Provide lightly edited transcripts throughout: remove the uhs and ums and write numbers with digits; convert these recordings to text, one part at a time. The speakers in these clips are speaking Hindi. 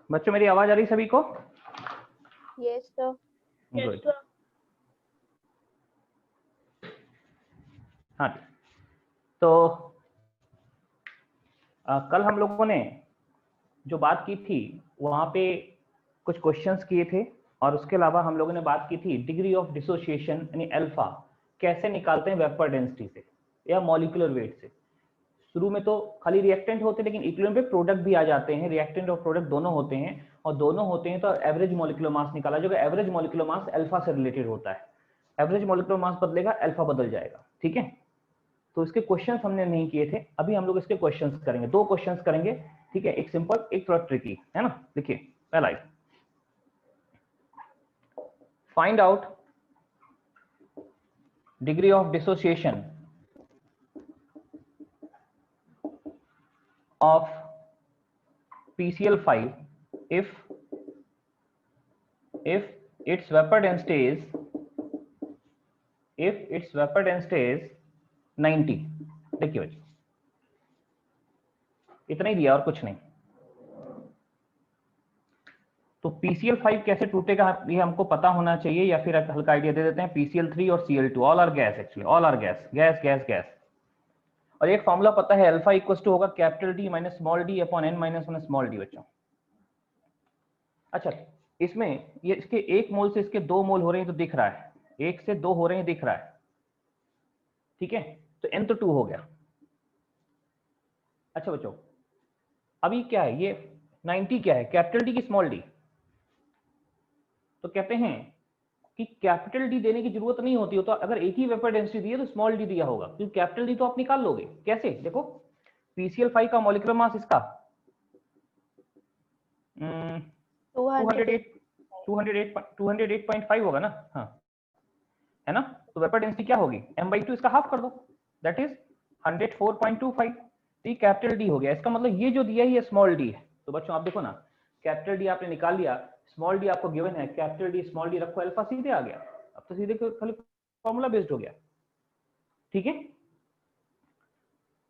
बच्चों मेरी आवाज आ रही सभी को? Yes sir. गुड। हाँ, तो कल हम लोगों ने जो बात की थी वहां पे कुछ क्वेश्चंस किए थे, और उसके अलावा हम लोगों ने बात की थी डिग्री ऑफ डिसोसिएशन यानी अल्फा कैसे निकालते हैं वेपर डेंसिटी से या मॉलिक्यूलर वेट से। शुरू में तो खाली रिएक्टेंट होते हैं, लेकिन इक्विलिब्रियम पे प्रोडक्ट भी आ जाते हैं, रिएक्टेंट और प्रोडक्ट दोनों होते हैं, और दोनों होते हैं तो एवरेज मॉलिक्यूलर मास निकाला जाएगा। एवरेज मॉलिक्यूलर मास अल्फा से रिलेटेड होता है, एवरेज मॉलिक्यूलर मास बदलेगा अल्फा बदल जाएगा। ठीक है, तो इसके क्वेश्चंस हमने नहीं किए थे, अभी हम लोग इसके क्वेश्चंस करेंगे। दो क्वेश्चंस करेंगे, ठीक है, एक सिंपल एक थोड़ा ट्रिकी है ना। देखिए पहला, find out degree of dissociation of PCl5 if its vapor density is 90। देखिए बच्चों, इतना ही दिया और कुछ नहीं। तो PCl5 कैसे टूटेगा ये हमको पता होना चाहिए, या फिर हल्का आइडिया दे देते हैं। PCl3 और Cl2 all are gas, actually all are gas, gas gas gas. और एक फॉर्मूला पता है, अल्फा इक्वल्स टू होगा capital D minus small d upon n minus 1 small d बच्चों। अच्छा, इसमें ये इसके 1 मोल से इसके 2 मोल हो रहे हैं तो दिख रहा है, 1 से 2 हो रहे हैं दिख रहा है। ठीक है, तो n तो 2 हो गया। अच्छा बच्चों, अभी क्या है ये 90 क्या है, कैपिटल डी की स्मॉल डी? तो कहते हैं कि कैपिटल डी देने की जरूरत नहीं होती हो, तो अगर एक ही वेपर डेंसिटी दी है तो स्मॉल डी दिया होगा, क्योंकि कैपिटल डी तो आप निकाल लोगे। कैसे? देखो PCl5 का मॉलिक्यूलर मास इसका 208.5 होगा ना। हाँ है ना, तो वेपर डेंसिटी क्या होगी, m/2 इसका हाफ कर दो, दैट इज 104.25। तो कैपिटल डी हो गया, इसका मतलब ये जो दिया है ये स्मॉल डी है। तो बच्चों आप देखो ना, कैपिटल डी आपने निकाल लिया, स्मॉल डी आपको गिवन है, कैपिटल डी स्मॉल डी रखो, अल्फा सीधे आ गया। अब तो सीधे खाली फॉर्मूला बेस्ड हो गया। ठीक है,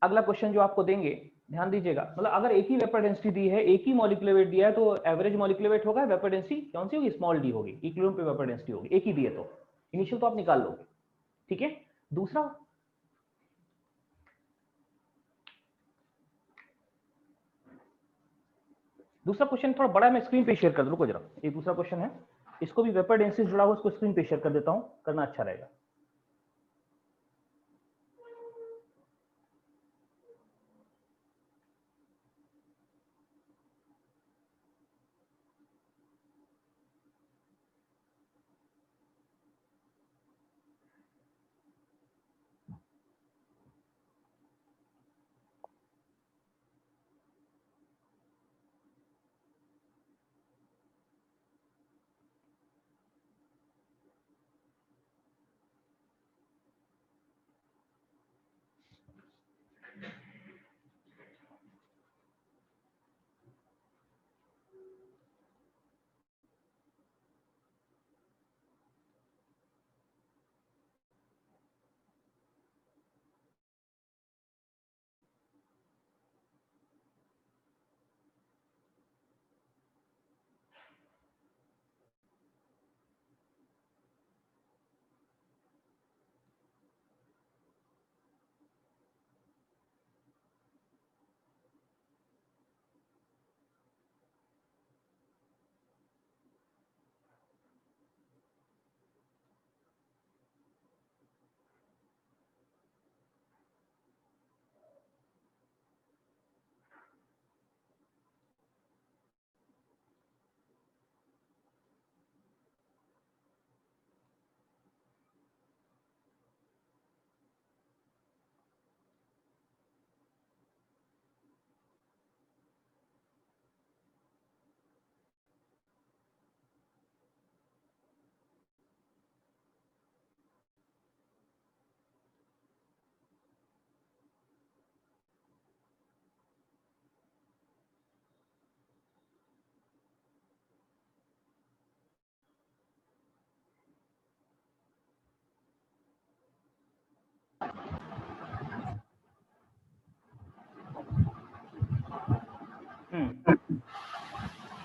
अगला क्वेश्चन जो आपको देंगे ध्यान दीजिएगा, मतलब अगर एक ही वेपर डेंसिटी दी है, एक ही मॉलिक्यूलर वेट दिया है, तो एवरेज मॉलिक्यूलर वेट होगा, वेपर डेंसिटी कौन सी होगी, स्मॉल डी होगी। इक्विलिब्रियम पे वेपर डेंसिटी होगी, एक ही दिए तो इनिशियल तो आप निकाल लोगे। ठीक है, दूसरा क्वेश्चन थोड़ा बड़ा है, मैं स्क्रीन पे शेयर कर दूं, रुको जरा। एक दूसरा क्वेश्चन है, इसको भी वेपर डेंसिटी जुड़ा हुआ, उसको स्क्रीन पे शेयर कर देता हूं, करना अच्छा रहेगा।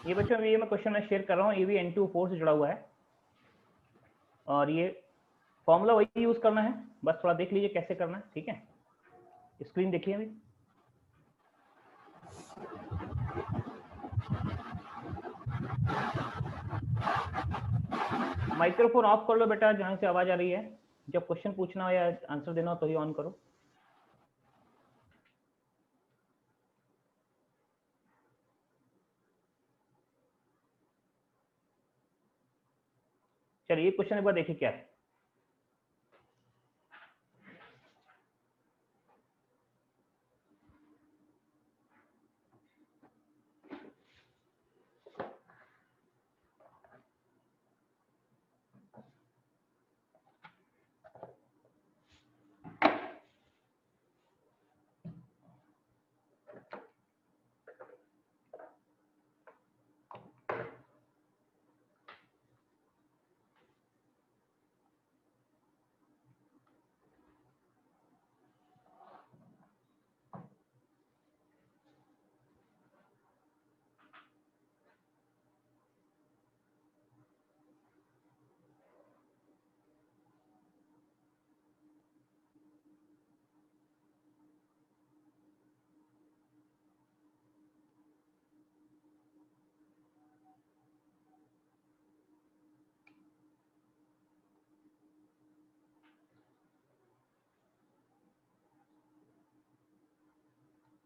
ये बच्चों ये मैं क्वेश्चन में शेयर कर रहा हूँ, ये भी N2O4 से जुड़ा हुआ है और ये फॉर्मूला वही यूज करना है, बस थोड़ा देख लीजिए कैसे करना है, ठीक है। स्क्रीन देखिए अभी। माइक्रोफोन ऑफ कर लो बेटा, जहां से आवाज आ रही है। जब क्वेश्चन पूछना हो या आंसर देना हो तो ही ऑन करो। चलिए क्वेश्चन एक बार देखिए क्या है।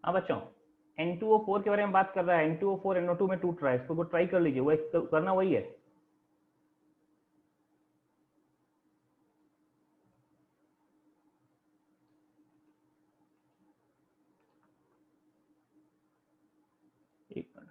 हाँ बच्चों, N2O4 के बारे में बात कर रहा है। N2O4 NO2 में टूट रहा है, इसको ट्राई कर लीजिए, वो करना वही है। एक मिनट।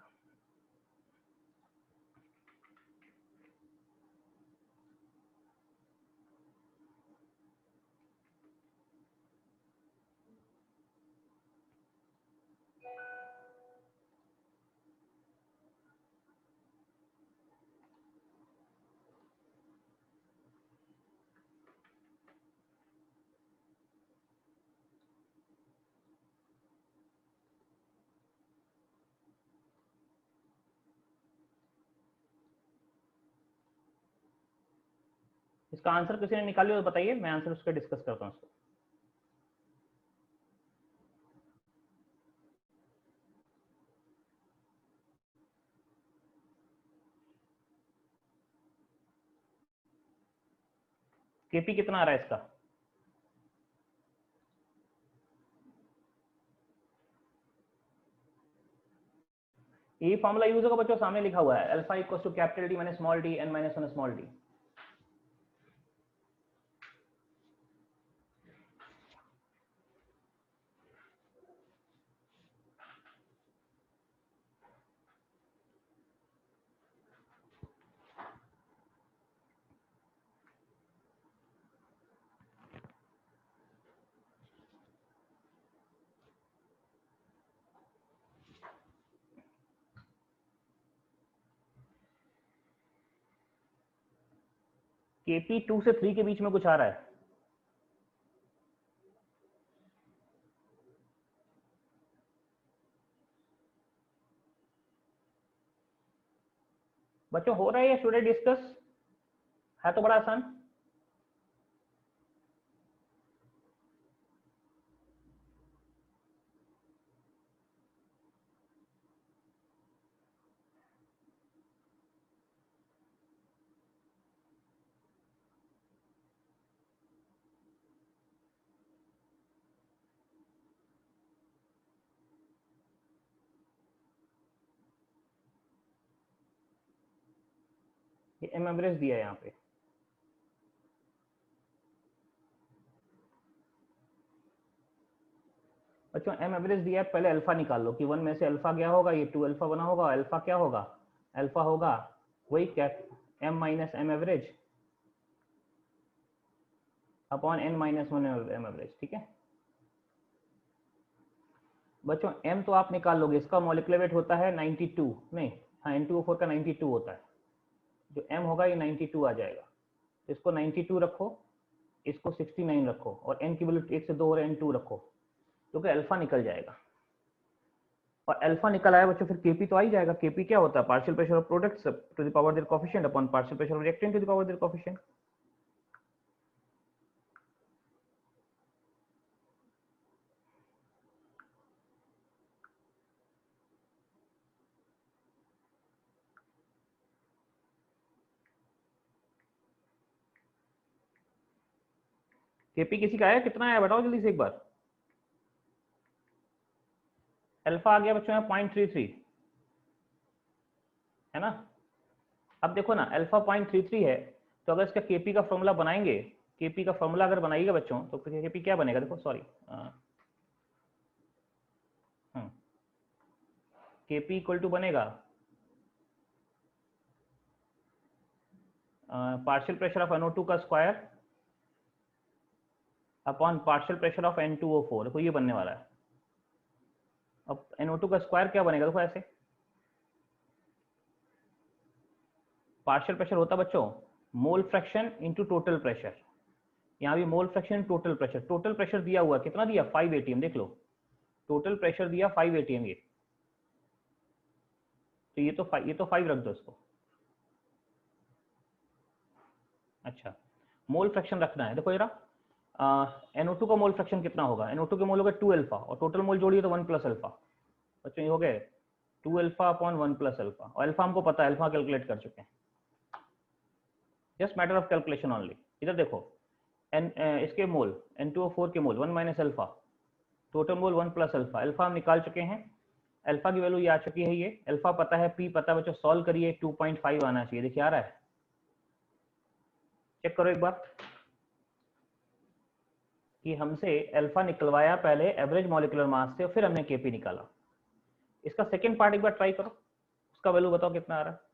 इसका आंसर किसी ने निकाल लिया तो बताइए, मैं आंसर उसका डिस्कस करता हूँ उसको। केपी कितना आ रहा है इसका? ये फॉर्मूला यूज होगा बच्चों, सामने लिखा हुआ है, alpha equals to capital D minus small d n minus one small d. KP 2 से 3 के बीच में कुछ आ रहा है। बच्चों हो रहा है या शुड आई डिस्कस? है तो बड़ा आसान। ये एम एवरेज दिया है यहाँ पे। बच्चों एम एवरेज दिया है, पहले अल्फा निकाल लो कि 1 में से अल्फा गया होगा, ये 2 अल्फा बना होगा, अल्फा क्या होगा? अल्फा होगा वही क्या, m minus m average upon n minus one m average, ठीक है। बच्चों m तो आप निकाल लोगे, इसका मॉलिक्यूलर वेट होता है 92, नहीं हाँ N2O4 का 92 होता है, जो m होगा ये 92 आ जाएगा। इसको 92 रखो, इसको 69 रखो और n की वैल्यू 1 से 2 और n2 रखो, तो क्या अल्फा निकल जाएगा। और अल्फा निकल आया बच्चों, फिर केपी तो आ ही जाएगा। केपी क्या होता है? Partial pressure of products to the power their coefficient upon partial pressure of reactant to the power their coefficient. KP किसी का आया? कितना आया बताओ जल्दी से एक बार। अल्फा आ गया बच्चों यहाँ 0.33, है ना। अब देखो ना, अल्फा 0.33 है, तो अगर इसका केपी का फॉर्मूला बनाएंगे, केपी का फॉर्मूला अगर बनाइएगा बच्चों, तो केपी क्या बनेगा? देखो सॉरी, केपी इक्वल टू बनेगा पार्शियल प्रेशर ऑफ NO2 का square upon partial pressure of N2O4। देखो ये बनने वाला है। अब NO2 का स्क्वायर क्या बनेगा? देखो ऐसे, पार्शियल प्रेशर होता बच्चों mole fraction into total pressure. यहाँ भी mole fraction total pressure. Total pressure दिया हुआ कितना दिया? 5 atm। देख लो, टोटल प्रेशर दिया 5 atm। ये तो 5 रख दो इसको। अच्छा, मोल फ्रैक्शन रखना है। देखो जरा, NO2 का मोल फ्रैक्शन कितना होगा? NO2 के मोल होगा 2 अल्फा, और टोटल मोल जोड़िए तो 1 प्लस अल्फा। बच्चों ये हो गए 2 अल्फा अपॉन 1 प्लस अल्फा, और अल्फा हमको पता है, अल्फा कैलकुलेट कर चुके हैं। Just matter of calculation only. इधर देखो, इसके मोल N2O4 के मोल 1 minus alpha, total mole 1 plus alpha. Alpha हम निकाल चुके हैं, अल्फा की वैल्यू ये आ चुकी है। ये अल्फा पता है, पी पता है बच्चों। सॉल्व करिए, 2.5 आना चाहिए। देखिए आ रहा है, चेक करो एक बार कि हमसे अल्फा निकलवाया पहले एवरेज मॉलिक्यूलर मास से, और फिर हमने केपी निकाला। इसका सेकंड पार्ट एक बार ट्राई करो, उसका वैल्यू बताओ कितना आ रहा है।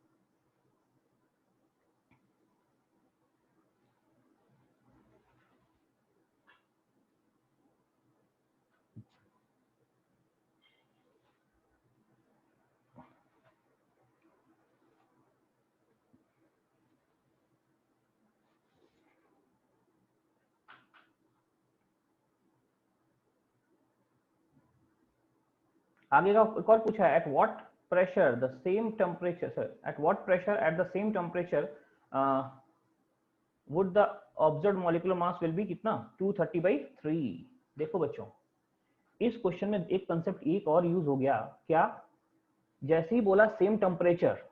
आगे का एक और पूछा है, at what pressure the same temperature, sir at what pressure at the same temperature would the observed molecular mass will be कितना? 230/3। देखो बच्चों, इस क्वेश्चन में एक कंसेप्ट एक और यूज हो गया। क्या? जैसे ही बोला सेम टेम्परेचर,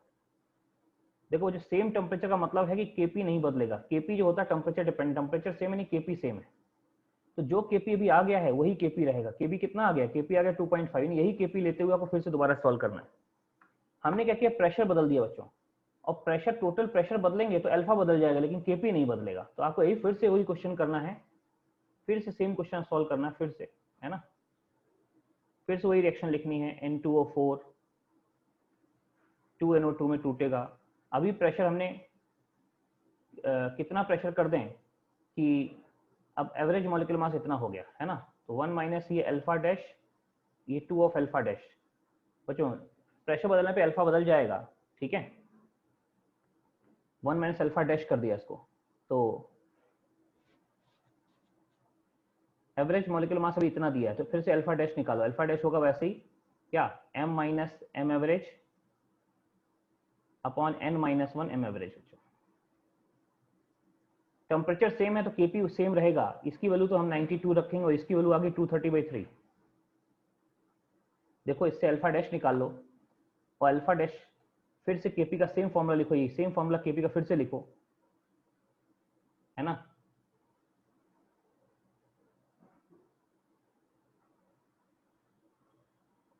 देखो जो सेम टेम्परेचर का मतलब है कि केपी नहीं बदलेगा। केपी जो होता है टेम्परेचर डिपेंडेंट, टेम्परेचर सेम है नहीं, केपी सेम है। तो जो केपी अभी आ गया है वही केपी रहेगा। केपी कितना आ गया? केपी आ गया 2.5। यही केपी लेते हुए आपको फिर से दोबारा सॉल्व करना है। हमने क्या किया? प्रेशर बदल दिया बच्चों, और प्रेशर, टोटल प्रेशर बदलेंगे तो अल्फा बदल जाएगा, लेकिन केपी नहीं बदलेगा। तो आपको यही फिर से वही क्वेश्चन करना है, फिर से सेम क्वेश्चन सॉल्व करना है, फिर से, है ना। फिर से वही रिएक्शन लिखनी है। N2O4 2NO2 में टूटेगा। अभी प्रेशर हमने कितना प्रेशर कर दें कि अब एवरेज मॉलिक्यूलर मास इतना हो गया, है ना। तो 1 माइनस ये अल्फा डैश, ये 2 ऑफ अल्फा डैश। बच्चों प्रेशर बदलने पे अल्फा बदल जाएगा, ठीक है। 1 माइनस अल्फा डैश कर दिया इसको, तो एवरेज मॉलिक्यूलर मास अभी इतना दिया है, तो फिर से अल्फा डैश निकालो। अल्फा डैश होगा वैसे ही क्या? m minus m average upon n minus 1 m average. Temperature same है तो केपी सेम रहेगा। इसकी वैल्यू तो हम 92 रखेंगे, और इसकी वैल्यू आ गई 230/3। देखो इससे अल्फा डैश निकाल लो, और अल्फा डैश फिर से केपी का सेम फॉर्मूला लिखो, ये सेम फॉर्मूला केपी का फिर से लिखो, है ना।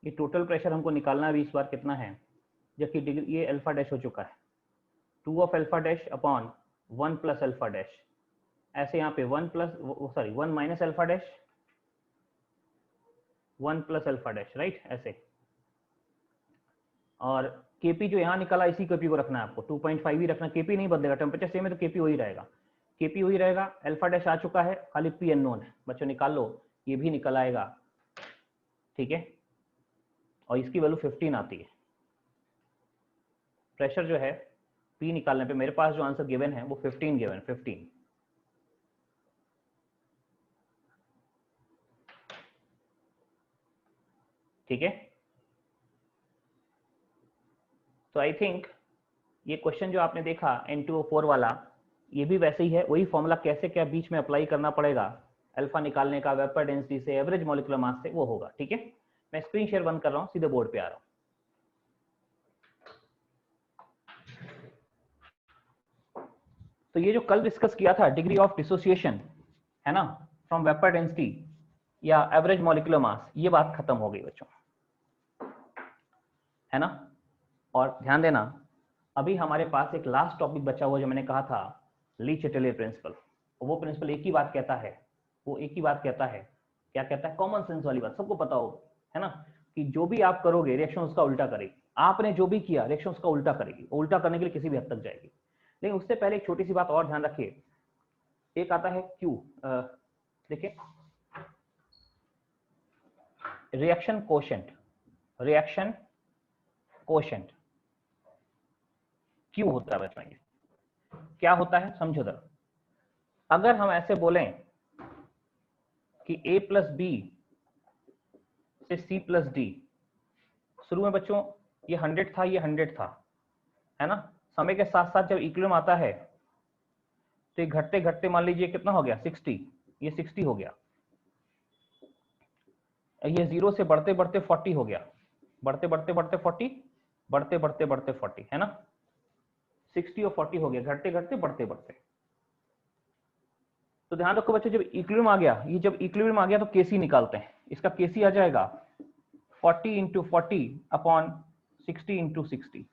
ये टोटल प्रेशर हमको निकालना भी इस बार कितना है, जबकि डिग्री ये अल्फा डैश हो चुका है। 2 of alpha dash upon 1 plus alpha dash. ऐसे यहाँ पे 1 plus, sorry 1 minus alpha dash, 1 plus alpha dash, right, ऐसे। और केपी जो यहाँ निकाला इसी केपी को रखना है आपको, 2.5 ही रखना। केपी नहीं बदलेगा, टेम्परेचर सेम है तो केपी वही रहेगा। केपी वही रहेगा, अल्फा डैश आ चुका है, खाली पी अननोन है। बच्चों निकाल लो, ये भी निकल आएगा, ठीक है। और इसकी वैल्यू 15 आती है। प्रेशर जो है पी निकालने पे मेरे पास जो आंसर गिवन है वो 15 गिवन, 15, ठीक है। तो आई थिंक ये क्वेश्चन जो आपने देखा N2O4 वाला, ये भी वैसे ही है। वही फॉर्मूला कैसे क्या बीच में अप्लाई करना पड़ेगा अल्फा निकालने का, वेपर डेंसिटी से, एवरेज मॉलिक्यूलर मास से, वो होगा। ठीक है, मैं स्क्रीन शेयर बंद कर रहा हूँ, सीधे बोर्ड पे आ रहा हूँ। तो ये जो कल डिस्कस किया था डिग्री ऑफ डिसोसिएशन, है ना, फ्रॉम वेपर डेंसिटी या एवरेज मॉलिक्यूलर मास, ये बात खत्म हो गई बच्चों, है ना। और ध्यान देना, अभी हमारे पास एक लास्ट टॉपिक बचा हुआ जो मैंने कहा था, ली चेटेलियर प्रिंसिपल। वो प्रिंसिपल एक ही बात कहता है, वो एक ही बात कहता है, क्या कहता है, कॉमन सेंस वाली बात, सबको पता हो, है ना, कि जो भी आप करोगे रिएक्शन उसका उल्टा करेगी। आपने जो भी किया रिएक्शन उसका उल्टा करेगी, उल्टा करने के लिए किसी भी हद तक जाएगी। लेकिन उससे पहले एक छोटी सी बात और ध्यान रखिए, एक आता है क्यू, देखिए reaction quotient, reaction quotient Q होता है बच्चों। क्या होता है समझो जरा। अगर हम ऐसे बोलें कि A प्लस बी से C प्लस डी, शुरू में बच्चों ये 100 था, ये 100 था, है ना। समय के साथ साथ जब इक्विलिब्रियम आता है तो ये घटते घटते मान लीजिए कितना हो गया 60, ये 60 हो गया, ये 0 से बढ़ते बढ़ते 40 हो गया, बढ़ते बढ़ते बढ़ते 40, बढ़ते बढ़ते बढ़ते 40, है ना, 60 और 40 हो गया, घटते घटते बढ़ते बढ़ते। तो ध्यान रखो बच्चों, जब इक्विलिब्रियम आ गया, ये जब इक्विलिब्रियम आ गया तो केसी निकालते हैं। इसका केसी आ जाएगा 40 इंटू 40 अपॉन 60 इंटू 60,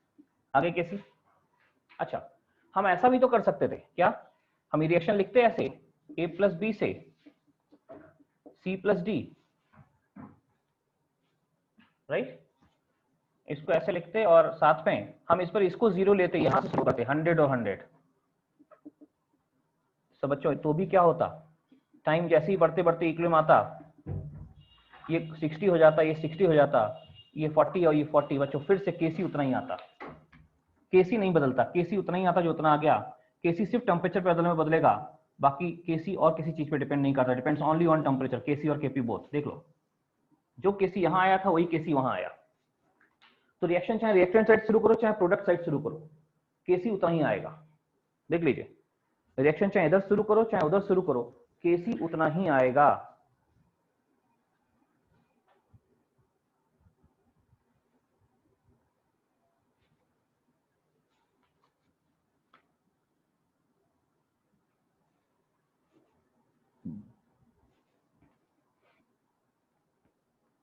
आगे केसी। अच्छा, हम ऐसा भी तो कर सकते थे, क्या हम रिएक्शन लिखते ऐसे, A प्लस बी से C प्लस डी, राइट, इसको ऐसे लिखते और साथ में हम इस पर इसको 0 लेते, यहां से शुरू करते 100 और 100। तो बच्चों तो भी क्या होता, टाइम जैसे ही बढ़ते बढ़ते इक्विलिब्रियम आता, ये 60 हो जाता, ये 60 हो जाता, ये 40 और ये 40, बच्चों फिर से केसी उतना ही आता, केसी नहीं बदलता, केसी उतना ही आता जो उतना आ गया। केसी सिर्फ टेम्परेचर पे बदलने में बदलेगा, बाकी केसी और किसी चीज पे डिपेंड नहीं करता, डिपेंड्स ओनली ऑन टेम्परेचर, केसी और केपी बोथ। देख लो, जो केसी यहां आया था वही केसी वहां आया। तो रिएक्शन चाहे रिएक्टेंट साइड शुरू करो चाहे प्रोडक्ट साइड शुरू करो, केसी उतना ही आएगा। देख लीजिए, रिएक्शन चाहे इधर शुरू करो चाहे उधर शुरू करो, केसी उतना ही आएगा।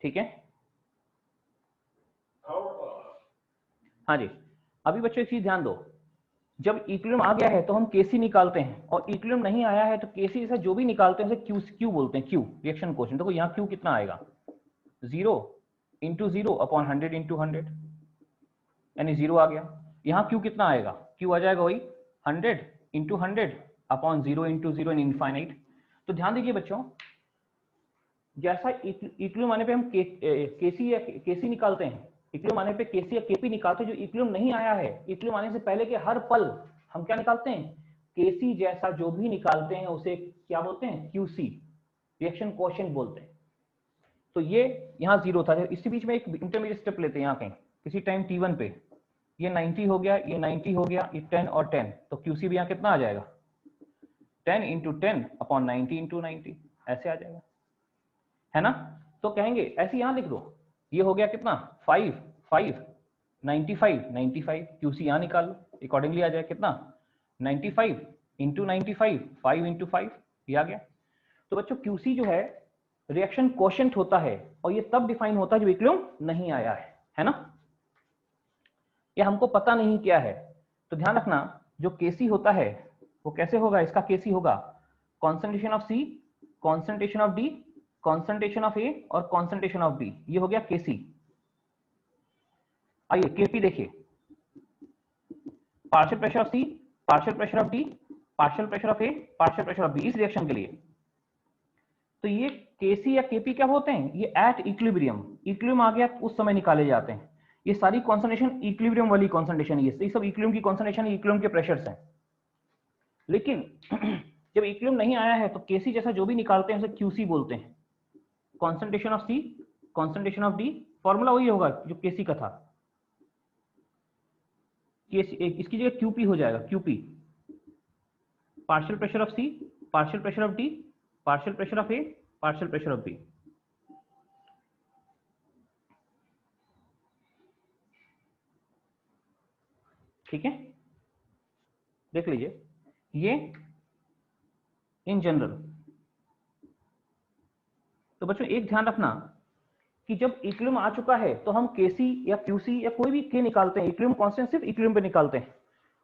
ठीक है, हाँ जी। अभी बच्चों एक चीज ध्यान दो, जब इक्विलिब्रियम आ गया है तो हम केसी निकालते हैं, और इक्विलिब्रियम नहीं आया है तो केसी जैसा जो भी निकालते हैं उसे क्यू क्यू बोलते हैं, क्यू रिएक्शन कोएफिशिएंट। देखो यहाँ क्यू कितना आएगा, 0 इंटू 0 अपॉन 100 इंटू 100, यानी 0 आ गया। यहाँ क्यू कितना आएगा, क्यू आ जाएगा वही 100 इंटू 100 अपॉन 0 इंटू 0 इन इनफाइनाइट। तो ध्यान दीजिए बच्चों, जैसा इक्विलिब्रियम आने पे हम केसी या केसी निकालते हैं, इक्विलिब्रियम आने पे केसी या केपी निकालते हैं। जो इक्विलिब्रियम नहीं आया है, इक्विलिब्रियम आने से पहले के हर पल हम क्या निकालते हैं, केसी जैसा जो भी निकालते हैं उसे क्या बोलते हैं, क्यूसी, रिएक्शन कोएफिशिएंट बोलते हैं। तो ये यहाँ 0 था, इसी बीच में एक इंटरमीडिएट स्टेप लेते हैं यहाँ कहीं किसी टाइम t1 पे, ये 90 हो गया, ये 90 हो गया, ये 10 और 10, तो क्यूसी भी यहाँ कितना आ जाएगा, 10 इंटू 10 अपॉन 90 इंटू 90, ऐसे आ जाएगा, है ना। तो कहेंगे ऐसे यहां लिख दो, ये हो गया कितना 5 5 95 95, क्यूसी यहां निकाल लो, अकॉर्डिंगली आ जाए कितना 95 इंटू 95, 5 इंटू 5, ये आ गया। तो बच्चों क्यूसी जो है रिएक्शन कोएफिशिएंट होता है, और ये तब डिफाइन होता है जब इक्विलिब्रियम नहीं आया है ना। ये हमको पता नहीं क्या है, तो ध्यान रखना जो केसी होता है वो कैसे होगा, इसका केसी होगा concentration of C, concentration of D, concentration of A और कॉन्सेंट्रेशन ऑफ बी, ये हो गया केसी। आइए केपी देखिए, partial pressure of C, partial pressure of D, partial pressure of A, partial pressure of B, इस रिएक्शन के लिए। तो ये केसी या केपी क्या होते हैं, ये एट इक्विलिब्रियम, इक्विलिब्रियम आ गया उस समय निकाले जाते हैं। ये सारी कॉन्सेंट्रेशन इक्विलिब्रियम वाली कॉन्सेंट्रेशन, ये सब इक्विलिब्रियम की कॉन्सेंट्रेशन, इक्विलिब्रियम के प्रेशर्स हैं। लेकिन जब इक्विलिब्रियम नहीं आया है तो केसी जैसा जो भी निकालते हैं उसे क्यूसी बोलते हैं, concentration of C, concentration of D, formula वही होगा जो केसी का था। कि इसकी जगह क्यूपी हो जाएगा, QP partial pressure of C, partial pressure of D, partial pressure of A, partial pressure of B. ठीक है, देख लीजिए ये इन जनरल। तो बच्चों एक ध्यान रखना कि जब इक्विलिब्रियम आ चुका है तो हम केसी या क्यूसी या कोई भी के निकालते हैं, इक्विलिब्रियम कांस्टेंट सिर्फ इक्विलिब्रियम पे निकालते हैं।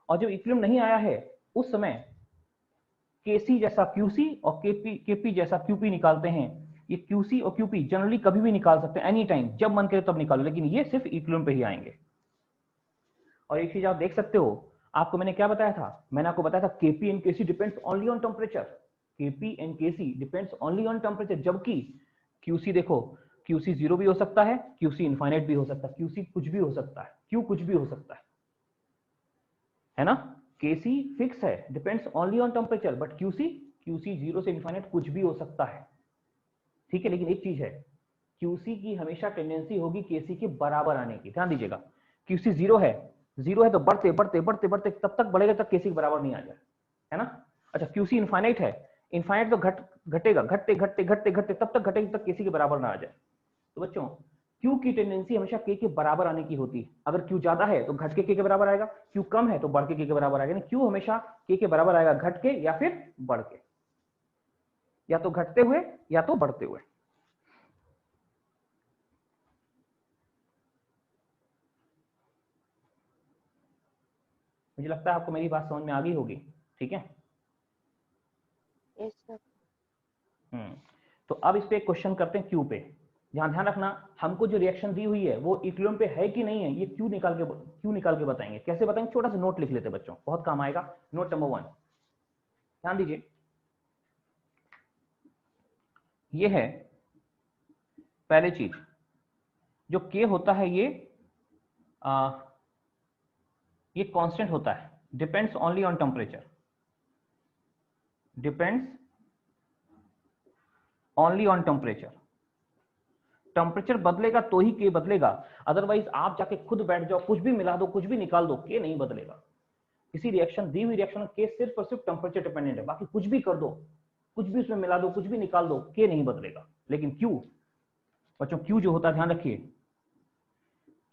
और जब इक्विलिब्रियम नहीं आया है उस समय केसी जैसा क्यूसी और केपी जैसा क्यूपी निकालते हैं। ये क्यूसी और क्यूपी जनरली कभी भी निकाल सकते हैं, एनी टाइम, जब मन करे तब निकालो, लेकिन ये सिर्फ इक्विलिब्रियम पे ही आएंगे। और एक चीज आप देख सकते हो, आपको मैंने क्या बताया था, मैंने आपको बताया था KP and KC depends only on temperature, KP and KC depends only on temperature. जबकि क्यूसी देखो, क्यूसी 0 भी हो सकता है, क्यूसी इनफाइनाइट भी हो सकता है, क्यूसी कुछ भी हो सकता है, क्यू कुछ भी हो सकता है ना। केसी फिक्स है, depends only on temperature, but QC 0 से इनफाइनाइट कुछ भी हो सकता है। ठीक है, लेकिन एक चीज है, क्यूसी की हमेशा टेंडेंसी होगी केसी के बराबर आने की। ध्यान दीजिएगा, क्यूसी 0 है तो बढ़ते बढ़ते बढ़ते बढ़ते तब तक बढ़ेगा तक केसी के बराबर नहीं आ जाए, है ना। अच्छा, क्यूसी इनफाइनाइट है, इनफाइनाइट तो घटेगा, घटते घटते घटते घटते तब तक घटेगा तक केसी के बराबर ना आ जाए। तो बच्चों क्यू की टेंडेंसी हमेशा के बराबर आने की होती है। अगर क्यू ज्यादा है तो घट के बराबर आएगा, क्यू कम है तो बढ़ के बराबर आएगा। क्यू हमेशा के बराबर आएगा, घट के या फिर बढ़ के, या तो घटते हुए या तो बढ़ते हुए। मुझे लगता है आपको मेरी बात समझ में आ गई होगी। ठीक है, यस सर। तो अब इस पे एक क्वेश्चन करते हैं क्यू पे। ध्यान रखना, हमको जो रिएक्शन दी हुई है वो इक्विलिब्रियम पे है कि नहीं है, ये क्यू निकाल के बताएंगे। कैसे बताएंगे, छोटा सा नोट लिख लेते हैं बच्चों, बहुत काम आएगा। नोट नंबर 1, ध्यान दीजिए, ये है पहली चीज, जो के होता है ये कांस्टेंट होता है, depends only on temperature, depends only on temperature. Temperature बदलेगा तो ही के बदलेगा, अदरवाइज आप जाके खुद बैठ जाओ, कुछ भी मिला दो, कुछ भी निकाल दो, के नहीं बदलेगा। किसी रिएक्शन, दी हुई रिएक्शन के सिर्फ और सिर्फ टेम्परेचर डिपेंडेंट है, बाकी कुछ भी कर दो, कुछ भी उसमें मिला दो, कुछ भी निकाल दो, के नहीं बदलेगा। लेकिन क्यू बच्चों, क्यू जो होता है, ध्यान रखिए,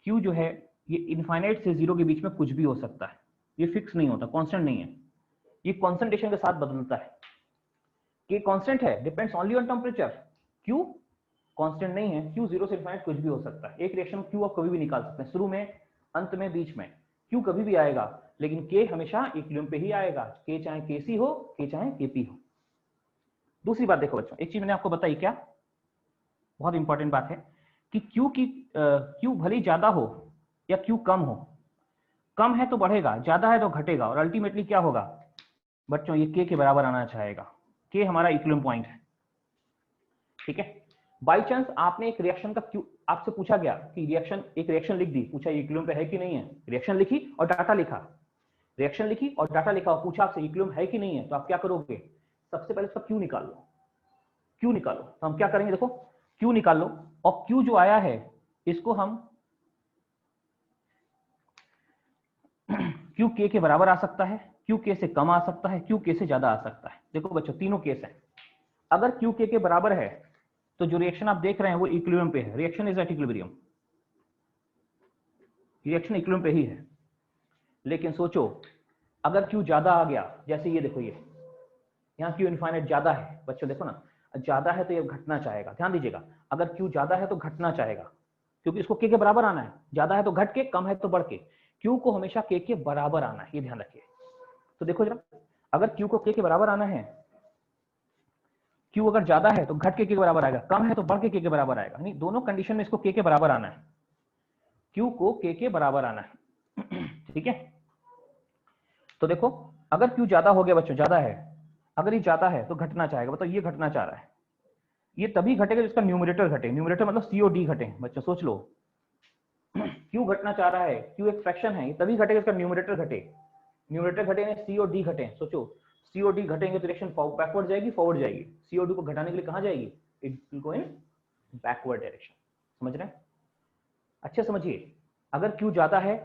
क्यू जो है ये इनफाइनाइट से 0 के बीच में कुछ भी हो सकता है, ये फिक्स नहीं होता, कांस्टेंट नहीं है, ये कॉन्सेंट्रेशन के साथ बदलता है। के कांस्टेंट है, depends only on temperature, Q constant नहीं है, क्यू 0 से इनफाइनाइट कुछ भी हो सकता है। एक रिएक्शन क्यू आप कभी भी निकाल सकते हैं, शुरू में, अंत में, बीच में, क्यू कभी भी आएगा, लेकिन के हमेशा इक्विलिब्रियम पे ही आएगा, के चाहे केसी हो, के चाहे केपी हो। दूसरी बात देखो बच्चों, एक चीज मैंने आपको बताई, क्या बहुत इंपॉर्टेंट बात है कि क्यू भले ज्यादा हो या क्यू कम हो, कम है तो बढ़ेगा, ज्यादा है तो घटेगा, और अल्टीमेटली क्या होगा बच्चों, ये के बराबर आना चाहेगा। के हमारा इक्विलिब्रियम पॉइंट है। ठीक है, बाई चांस आपने एक रिएक्शन का क्यू, आपसे पूछा गया कि एक रिएक्शन लिख दी, पूछा इक्विलिब्रियम पे है कि नहीं है, रिएक्शन लिखी और डाटा लिखा, रिएक्शन लिखी और डाटा लिखा, और पूछा आपसे इक्विलिब्रियम है कि नहीं है, तो आप क्या करोगे, सबसे पहले उसका क्यू निकाल लो, क्यू निकालो। तो हम क्या करेंगे, देखो क्यू निकाल लो, और क्यू जो आया है इसको हम क्यू के बराबर आ सकता है, क्यू के से कम आ सकता है, क्यू के से ज्यादा आ सकता है। देखो बच्चों तीनों केस है, अगर क्यू के बराबर है तो जो रिएक्शन आप देख रहे हैं वो इक्विलिब्रियम पे है, reaction is at equilibrium, reaction equilibrium पे ही है। लेकिन सोचो अगर क्यू ज्यादा आ गया, जैसे ये देखो, ये यहाँ क्यू इनफाइनाइट ज्यादा है बच्चों, देखो ना, ज्यादा है तो ये घटना चाहेगा। ध्यान दीजिएगा, अगर क्यू ज्यादा है तो घटना चाहेगा, क्योंकि इसको के बराबर आना है, ज्यादा है तो घट के, कम है तो बढ़ के, क्यू को हमेशा के बराबर आना है, ये ध्यान रखिए। तो देखो जरा, अगर क्यू को के बराबर आना है, क्यू अगर ज्यादा है तो घट के बराबर आएगा, कम है तो बढ़ के बराबर आएगा, नहीं दोनों कंडीशन में इसको के बराबर आना है, क्यू को के बराबर आना है। ठीक है, तो देखो अगर क्यू ज्यादा हो गया बच्चों, ज्यादा है, अगर ये ज्यादा है तो घटना चाहेगा, मतलब ये घटना चाह रहा है, ये तभी घटेगा जिसका न्यूमरेटर घटे, न्यूमरेटर मतलब सी और डी घटे। बच्चों सोच लो, क्यू घटना चाह रहा है, क्यू एक फ्रैक्शन है, ये तभी घटेगा इसका न्यूमरेटर घटे, न्यूमरेटर घटे सी और डी घटे। सोचो सी और डी घटेंगे तो रिएक्शन बैकवर्ड जाएगी, फॉरवर्ड जाएगी, सी और डी को घटाने के लिए कहां जाएगी, it will go in backward direction. समझ रहे हैं, अच्छे समझिए, अगर क्यू ज्यादा है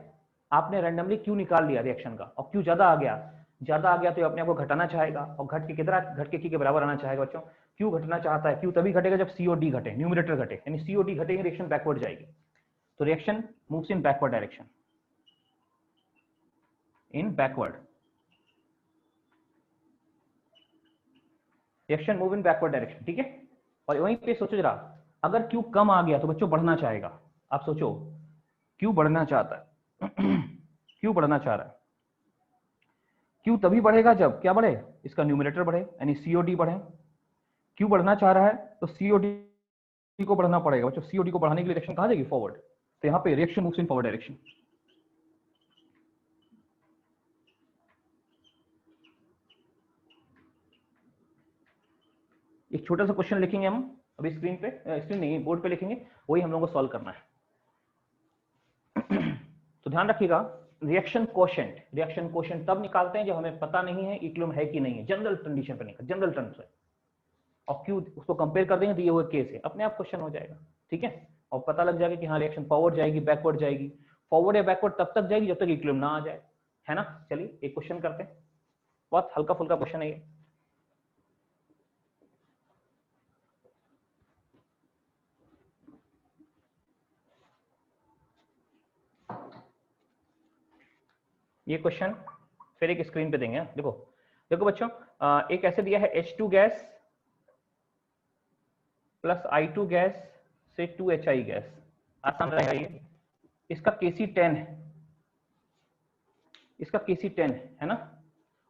आपने रैंडमली क्यू निकाल लिया रिएक्शन का और क्यू ज्यादा आ गया तो ये अपने आप को घटाना चाहेगा और घट के कितना घट के की बराबर आना चाहेगा बच्चों। क्यू घटना चाहता है, क्यू तभी घटेगा जब सी और डी घटे, न्यूमरेटर घटे, यानी सी और डी घटेंगे रिएक्शन बैकवर्ड जाएगी। तो reaction moves in backward direction, in backward reaction move in backward direction, ठीक है। और वहीं पे सोचो जरा, अगर क्यू कम आ गया तो बच्चों बढ़ना चाहेगा। आप सोचो क्यू बढ़ना चाहता है क्यू बढ़ना चाह रहा है, क्यू तभी बढ़ेगा जब क्या बढ़े, इसका न्यूमरेटर बढ़े यानी सीओडी बढ़े। क्यू बढ़ना चाह रहा है तो सीओडी को बढ़ना पड़ेगा बच्चों। सीओडी को बढ़ाने के लिए रिएक्शन कहां जाएगी, फॉरवर्ड। तो यहां पे reaction moves in forward direction. एक छोटा सा क्वेश्चन लिखेंगे हम अभी स्क्रीन पे, स्क्रीन नहीं बोर्ड पे लिखेंगे, वही हम लोगों को सॉल्व करना है। तो ध्यान रखिएगा, रिएक्शन कोशेंट तब निकालते हैं जब हमें पता नहीं है इक्विलिब्रियम है कि नहीं है, जनरल कंडीशन पे निकाल, जनरल टर्म्स है। और क्यू उसको कंपेयर कर देंगे दिए हुए केस है, अपने आप क्वेश्चन हो जाएगा, ठीक है। और पता लग जाएगा कि हाँ रिएक्शन फॉरवर्ड जाएगी बैकवर्ड जाएगी। फॉरवर्ड या बैकवर्ड तब तक जाएगी जब तक इक्विलिब्रियम ना आ जाए, है ना। चलिए एक क्वेश्चन करते हैं, बहुत हल्का फुल्का क्वेश्चन है ये क्वेश्चन फिर एक स्क्रीन पे देंगे। देखो देखो बच्चों, एक ऐसे दिया है H2 gas plus I2 gas से 2HI गैस, आसान रहेगा ये। इसका Kc10 है, इसका Kc10 है ना।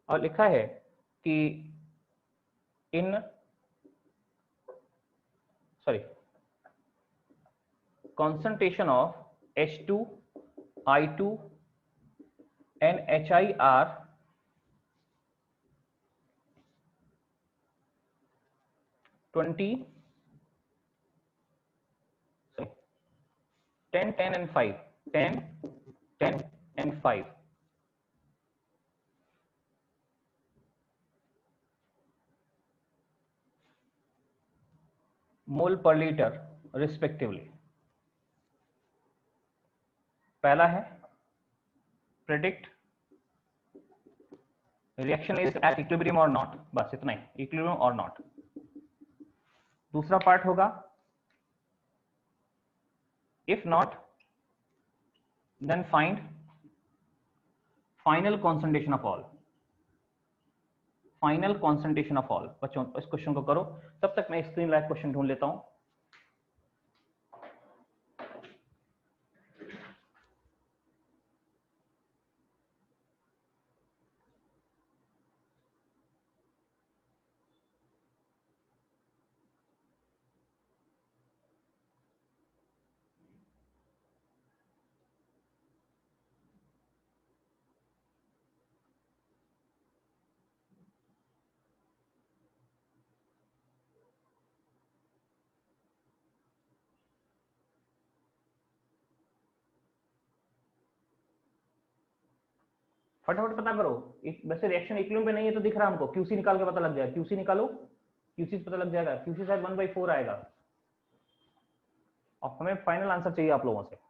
और लिखा है कि इन sorry concentration of H2, I2 and HI are 20, sorry, 10, 10 and 5, 10, 10 and 5 mole per liter respectively। पहला है predict reaction is at equilibrium or not, बस इतना ही, equilibrium or not। दूसरा पार्ट होगा if not then find final concentration of all, final concentration of all. बच्चों इस क्वेश्चन को करो, तब तक मैं स्क्रीन लाइव क्वेश्चन ढूंढ लेता हूं। फटाफट पता करो, वैसे रिएक्शन इक्विलिब्रियम पे नहीं है तो दिख रहा है हमको, क्यूसी निकाल के पता लग जाएगा। क्यूसी निकालो, क्यूसी से पता लग जाएगा, क्यूसी शायद 1/4 आएगा। और हमें फाइनल आंसर चाहिए आप लोगों से।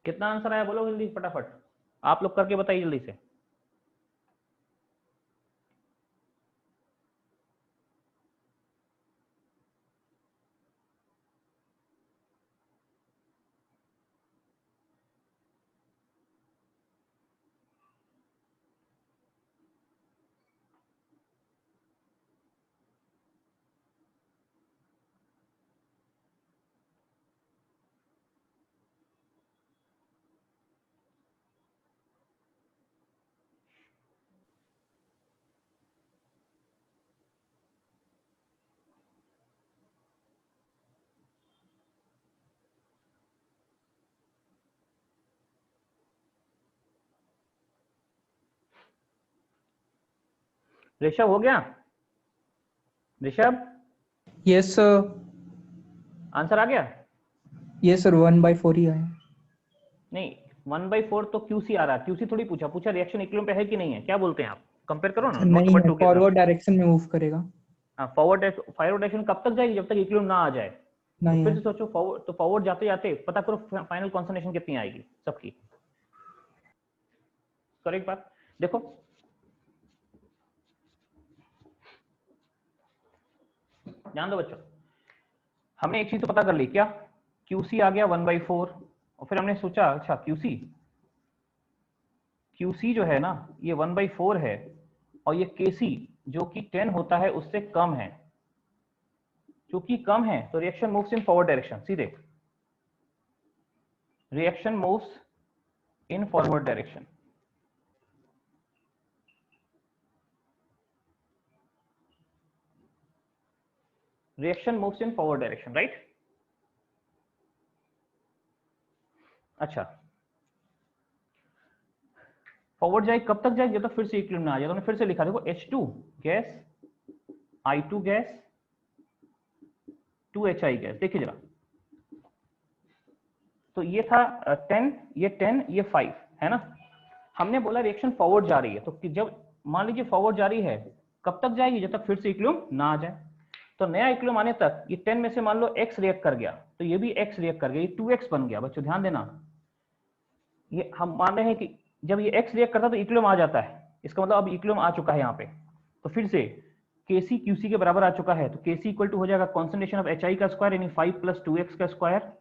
कितना आंसर आया बोलो जल्दी फटाफट, आप लोग करके बताइए जल्दी से। ऋषभ हो गया? Rishabh yes sir. आंसर आ गया? यस सर, 1/4 ही आया। नहीं 1/4 तो क्यूसी आ रहा है, क्यूसी थोड़ी पूछा, पूछा रिएक्शन इक्विलिब्रियम पे है कि नहीं है, क्या बोलते हैं आप? कंपेयर करो ना, नोट नहीं नंबर है, 2 के साथ। फॉरवर्ड डायरेक्शन में मूव करेगा। हाँ फॉरवर्ड डायरेक्शन कब तक जाएगी? जब तक इक्विलिब्रियम ना आ जाए। तो नहीं फिर है। से सोचो फॉरवर्ड, तो फॉरवर्ड जाते जाते पता करो फाइनल कॉन्संट्रेशन कितनी आएगी सबकी। करो एक बार देखो, ध्यान दो बच्चों, हमने एक चीज तो पता कर ली, क्या? क्यूसी आ गया 1/4, और फिर हमने सोचा अच्छा क्यूसी जो है ना ये 1/4 है, और ये केसी जो कि 10 होता है उससे कम है, क्योंकि कम है तो reaction moves in forward direction, सीधे reaction moves in forward direction. Reaction moves in forward direction, right? अच्छा, फॉरवर्ड जाए कब तक जाए? जब तक फिर से इक्विलिब्रियम ना आ जाए। तो फिर से लिखा देखो, H2 gas, I2 gas, 2HI gas. देखिए जरा, तो ये था 10, ये 10, ये 5 है ना। हमने बोला रिएक्शन फॉरवर्ड जा रही है, तो कि जब मान लीजिए फॉरवर्ड जा रही है, कब तक जाएगी? जब तक फिर से इक्विलिब्रियम ना आ जाए। तो नया इक्विलिब्रियम आने तक ये 10 में से मान लो x रिएक्ट कर गया, तो ये भी x रिएक्ट कर गया, ये 2x बन गया। बच्चों ध्यान देना, ये हम मान रहे हैं कि जब ये x रिएक्ट करता है तो इक्विलिब्रियम आ जाता है, इसका मतलब अब इक्विलिब्रियम आ चुका है यहाँ पे। तो फिर से Kc Qc के बराबर आ चुका है, तो Kc इक्वल टू हो जाएगा कॉन्सेंट्रेशन ऑफ HI का स्क्वायर यानी 5 + 2x का स्क्वायर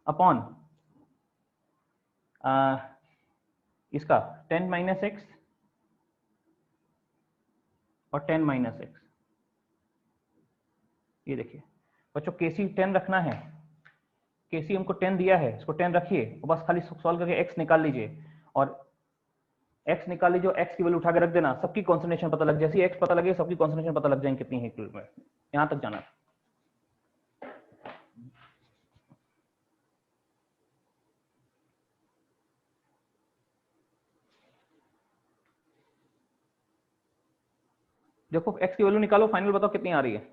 अपॉन इसका 10 - x और 10 - x। ये देखिए बच्चों, Kc 10 रखना है, Kc हमको 10 दिया है, इसको 10 रखिए और बस खाली सॉल्व करके x निकाल लीजिए, और x निकाल लीजिए, x की वैल्यू उठा के रख देना, सबकी कॉन्सेंट्रेशन पता लग, जैसे ही x पता लगे सबकी कॉन्सेंट्रेशन पता लग जाएंगे कितनी है इक्विलिब्रियम में। यहां तक जाना। देखो x की वैल्यू निकालो, फाइनल बताओ कितनी आ रही है।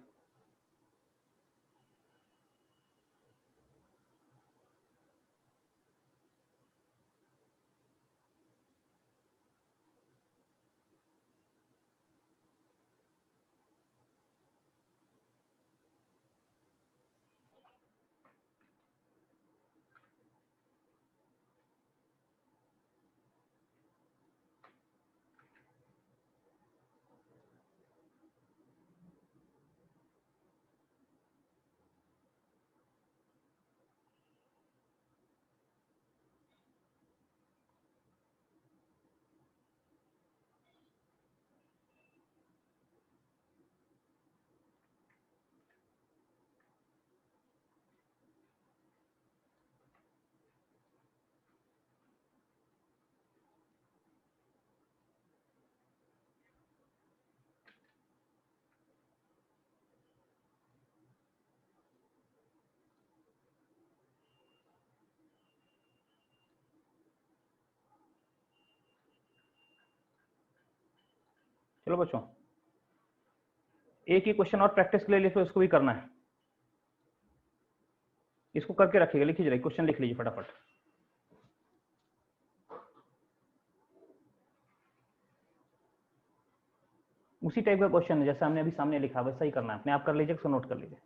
चलो बच्चों, एक ही क्वेश्चन और प्रैक्टिस के लिए लिखो, इसको भी करना है, इसको करके रखिएगा, लिखिए जरा क्वेश्चन लिख लीजिए फटाफट। उसी टाइप का क्वेश्चन है जैसे हमने अभी सामने लिखा, वैसा ही करना है, अपने आप कर लीजिए, इसको नोट कर लीजिए।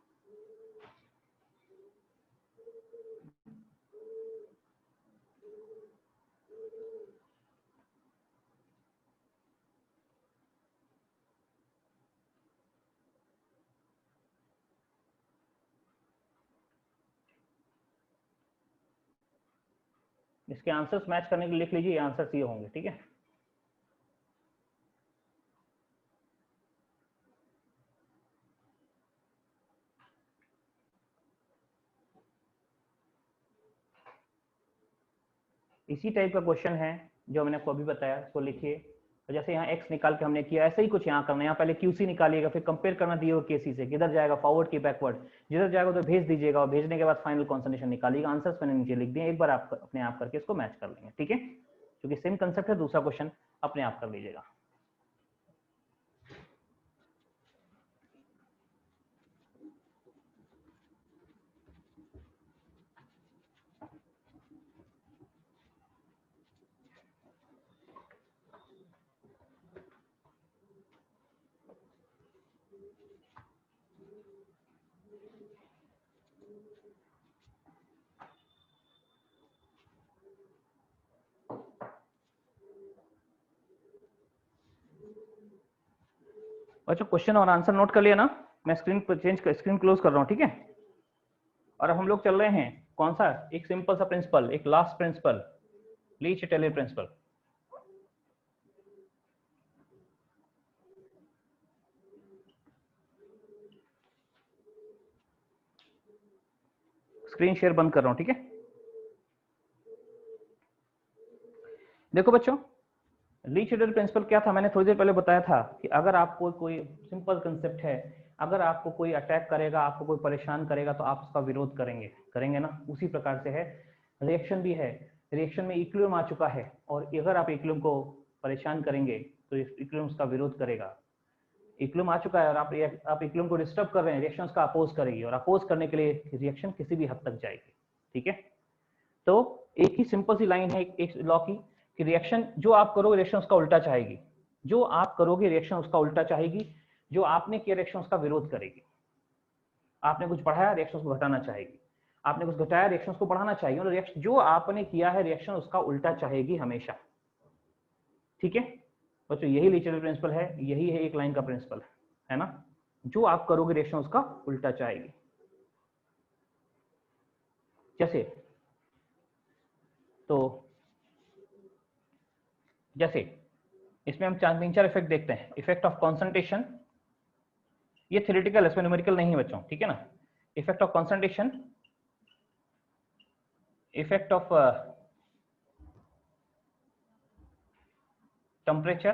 इसके आंसर्स मैच करने के लिए लिख लीजिए, आंसर्स ये होंगे, ठीक है। इसी टाइप का क्वेश्चन है जो मैंने आपको अभी बताया, इसको लिखिए। तो जैसे यहाँ x निकाल के हमने किया, ऐसे ही कुछ यहाँ करना है। यहाँ पहले QC निकालिएगा, फिर कंपेयर करना दिए हुए KC से, किधर जाएगा फॉरवर्ड की बैकवर्ड, जिधर जाएगा तो भेज दीजिएगा, और भेजने के बाद फाइनल कॉन्सेंट्रेशन निकालिएगा। आंसर्स मैंने नीचे लिख दिए, एक बार आप अपने आप करके इसको मैच कर लेंगे, ठीक है, क्योंकि सेम कंसेप्ट है। दूसरा क्वेश्चन अपने आप कर लीजिएगा। अच्छा, क्वेश्चन और आंसर नोट कर लिया ना? मैं स्क्रीन क्लोज कर रहा हूँ, ठीक है। और अब हम लोग चल रहे हैं कौन सा, एक सिंपल सा प्रिंसिपल, एक लास्ट प्रिंसिपल, ली चिटेलियर प्रिंसिपल। स्क्रीन शेयर बंद कर रहा हूं, ठीक है। देखो बच्चों, ली चिटेलियर प्रिंसिपल क्या था, मैंने थोड़ी देर पहले बताया था कि अगर आपको कोई सिंपल कंसेप्ट है, अगर आपको कोई अटैक करेगा, आपको कोई परेशान करेगा, तो आप उसका विरोध करेंगे ना। उसी प्रकार से है रिएक्शन भी है। रिएक्शन में इक्विलिब्रियम आ चुका है, और अगर आप इक्विलिब्रियम को परेशान करेंगे तो इक्विलिब्रियम उसका विरोध करेगा। इक्विलिब्रियम आ चुका है और आप इक्विलिब्रियम को डिस्टर्ब कर रहे हैं, रिएक्शन उसका अपोज करेगी, और अपोज करने के लिए रिएक्शन किसी भी हद तक जाएगी, ठीक है। तो एक ही सिंपल सी लाइन है एक लॉ की, कि रिएक्शन जो आप करोगे रिएक्शन उसका उल्टा चाहेगी, जो आप करोगे रिएक्शन उसका उल्टा चाहेगी, जो आपने किया रिएक्शन उसका विरोध करेगी। आपने कुछ बढ़ाया, रिएक्शन उसको घटाना चाहेगी, आपने कुछ घटाया, रिएक्शन उसको बढ़ाना चाहिए, और रिएक्शन जो आपने किया है रिएक्शन उसका उल्टा चाहेगी हमेशा, ठीक है बच्चों। यही ली चिटेलियर प्रिंसिपल है, यही है एक लाइन का प्रिंसिपल, है ना। जो आप करोगे रिएक्शन उसका उल्टा चाहेगी। जैसे जैसे इसमें हम 3-4 इफेक्ट देखते हैं। इफेक्ट ऑफ कॉन्सेंट्रेशन, ये थ्योरेटिकल है, इसमें न्यूमेरिकल नहीं है बच्चों, ठीक है ना। Effect of concentration, effect of temperature,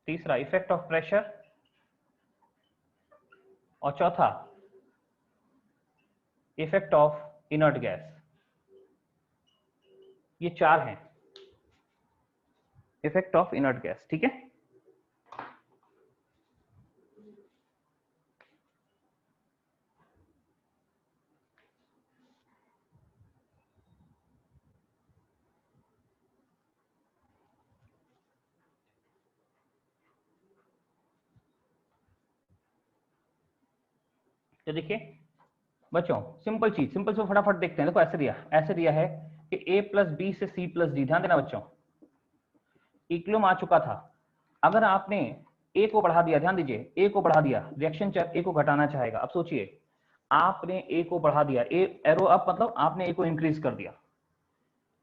तीसरा इफेक्ट ऑफ प्रेशर, और चौथा इफेक्ट ऑफ इनर्ट गैस। ये 4 हैं इफेक्ट ऑफ इनर्ट गैस, ठीक है। तो देखिए बच्चों, सिंपल चीज, सिंपल से फटाफट देखते हैं। देखो ऐसे दिया है कि a प्लस बी से c प्लस डी। ध्यान देना बच्चों, इक्विलिब्रियम आ चुका था। अगर आपने a को बढ़ा दिया, ध्यान दीजिए, a को बढ़ा दिया, रिएक्शन a को घटाना चाहेगा। अब सोचिए, आपने a को बढ़ा दिया, a एरो अप मतलब आपने a को इंक्रीज कर दिया,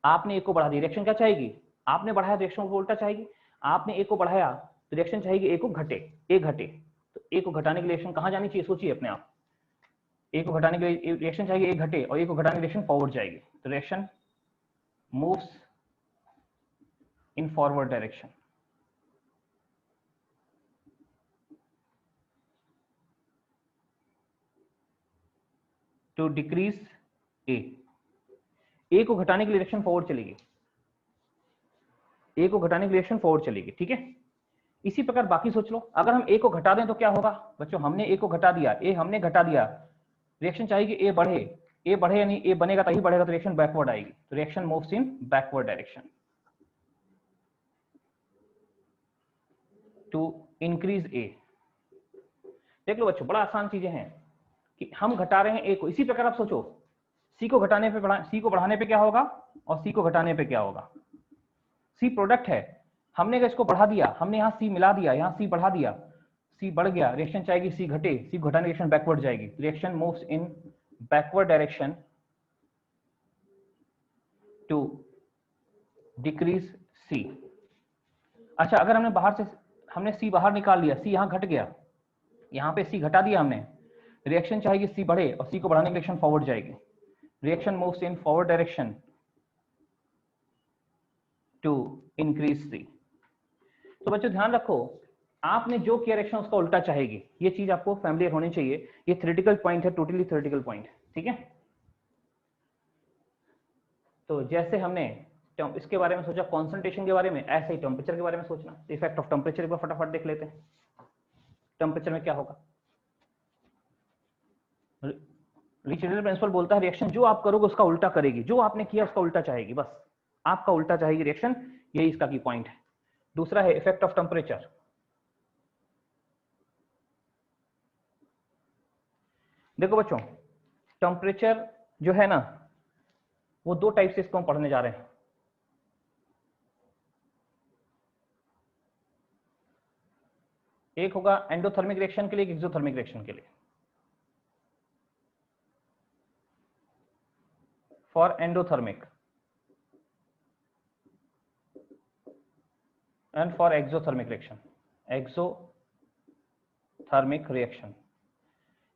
आपने a को बढ़ा दिया, रिएक्शन क्या चाहेगी, आपने बढ़ाया रिएक्शन को उल्टा चाहेगी। आपने a को बढ़ाया तो रिएक्शन चाहेगी a को घटे, a घटे, तो a को घटाने के लिए रिएक्शन कहां जानी चाहिए, सोचिए अपने आप। a को घटाने के लिए रिएक्शन चाहिए a घटे, और a को घटाने के लिए रिएक्शन फॉरवर्ड जाएगी, तो reaction moves in forward direction. To decrease a को घटाने के लिए रिएक्शन फॉरवर्ड चलेगी, a को घटाने के लिए रिएक्शन फॉरवर्ड चलेगी, ठीक है। इसी प्रकार बाकी सोच लो, अगर हम a को घटा दें तो क्या होगा बच्चों, हमने a को घटा दिया, a हमने घटा दिया, रिएक्शन चाहिए a बढ़े यानी a बनेगा तभी बढ़ेगा, तो रिएक्शन बैकवर्ड आएगी, तो reaction moves in backward direction. To increase a, देख लो बच्चों, बड़ा आसान चीजें हैं कि हम घटा रहे हैं a को। इसी प्रकार आप सोचो, c को घटाने पे c को बढ़ाने पे क्या होगा, और c को घटाने पे क्या होगा। c प्रोडक्ट है, हमने इसको बढ़ा दिया, हमने यहाँ c मिला दिया, यहाँ c बढ़ा दिया, c बढ़ गया, रिएक्शन चाहेगी c घटे, c घटाने रिएक्शन बैकवर्ड जाएगी, reaction moves in backward direction to decrease C. अच्छा, अगर हमने सी बाहर निकाल लिया, सी यहां घट गया, यहां पे सी घटा दिया हमने, रिएक्शन चाहेगी सी बढ़े और सी को बढ़ाने की रिएक्शन फॉरवर्ड जाएगी। Reaction moves in forward direction to increase C. तो बच्चों ध्यान रखो, आपने जो किया रिएक्शन उसका उल्टा चाहेगी, ये चीज आपको फैमिलियर होनी चाहिए। ये थ्योरेटिकल पॉइंट है, टोटली थ्योरेटिकल पॉइंट, ठीक है। तो जैसे हमने इसके बारे में सोचा कॉन्सेंट्रेशन के बारे में, ऐसे ही टेम्परेचर के बारे में सोचना। इफेक्ट ऑफ टेम्परेचर एक बार फटाफट देख लेते हैं। टेम्परेचर में क्या होगा? रीचेडल प्रिंसिपल बोलता है रिएक्शन जो आप करोगे उसका उल्टा करेगी, जो आपने किया उसका उल्टा चाहेगी, बस आपका उल्टा चाहेगी रिएक्शन, यही इसका की पॉइंट है। दूसरा है इफेक्ट ऑफ टेम्परेचर। देखो बच्चों, टेम्परेचर जो है ना, वो दो टाइप से इसको हम पढ़ने जा रहे हैं। एक होगा एंडोथर्मिक रिएक्शन के लिए, एक एक्सोथर्मिक रिएक्शन के लिए। For endothermic and for exothermic reaction. Exothermic reaction,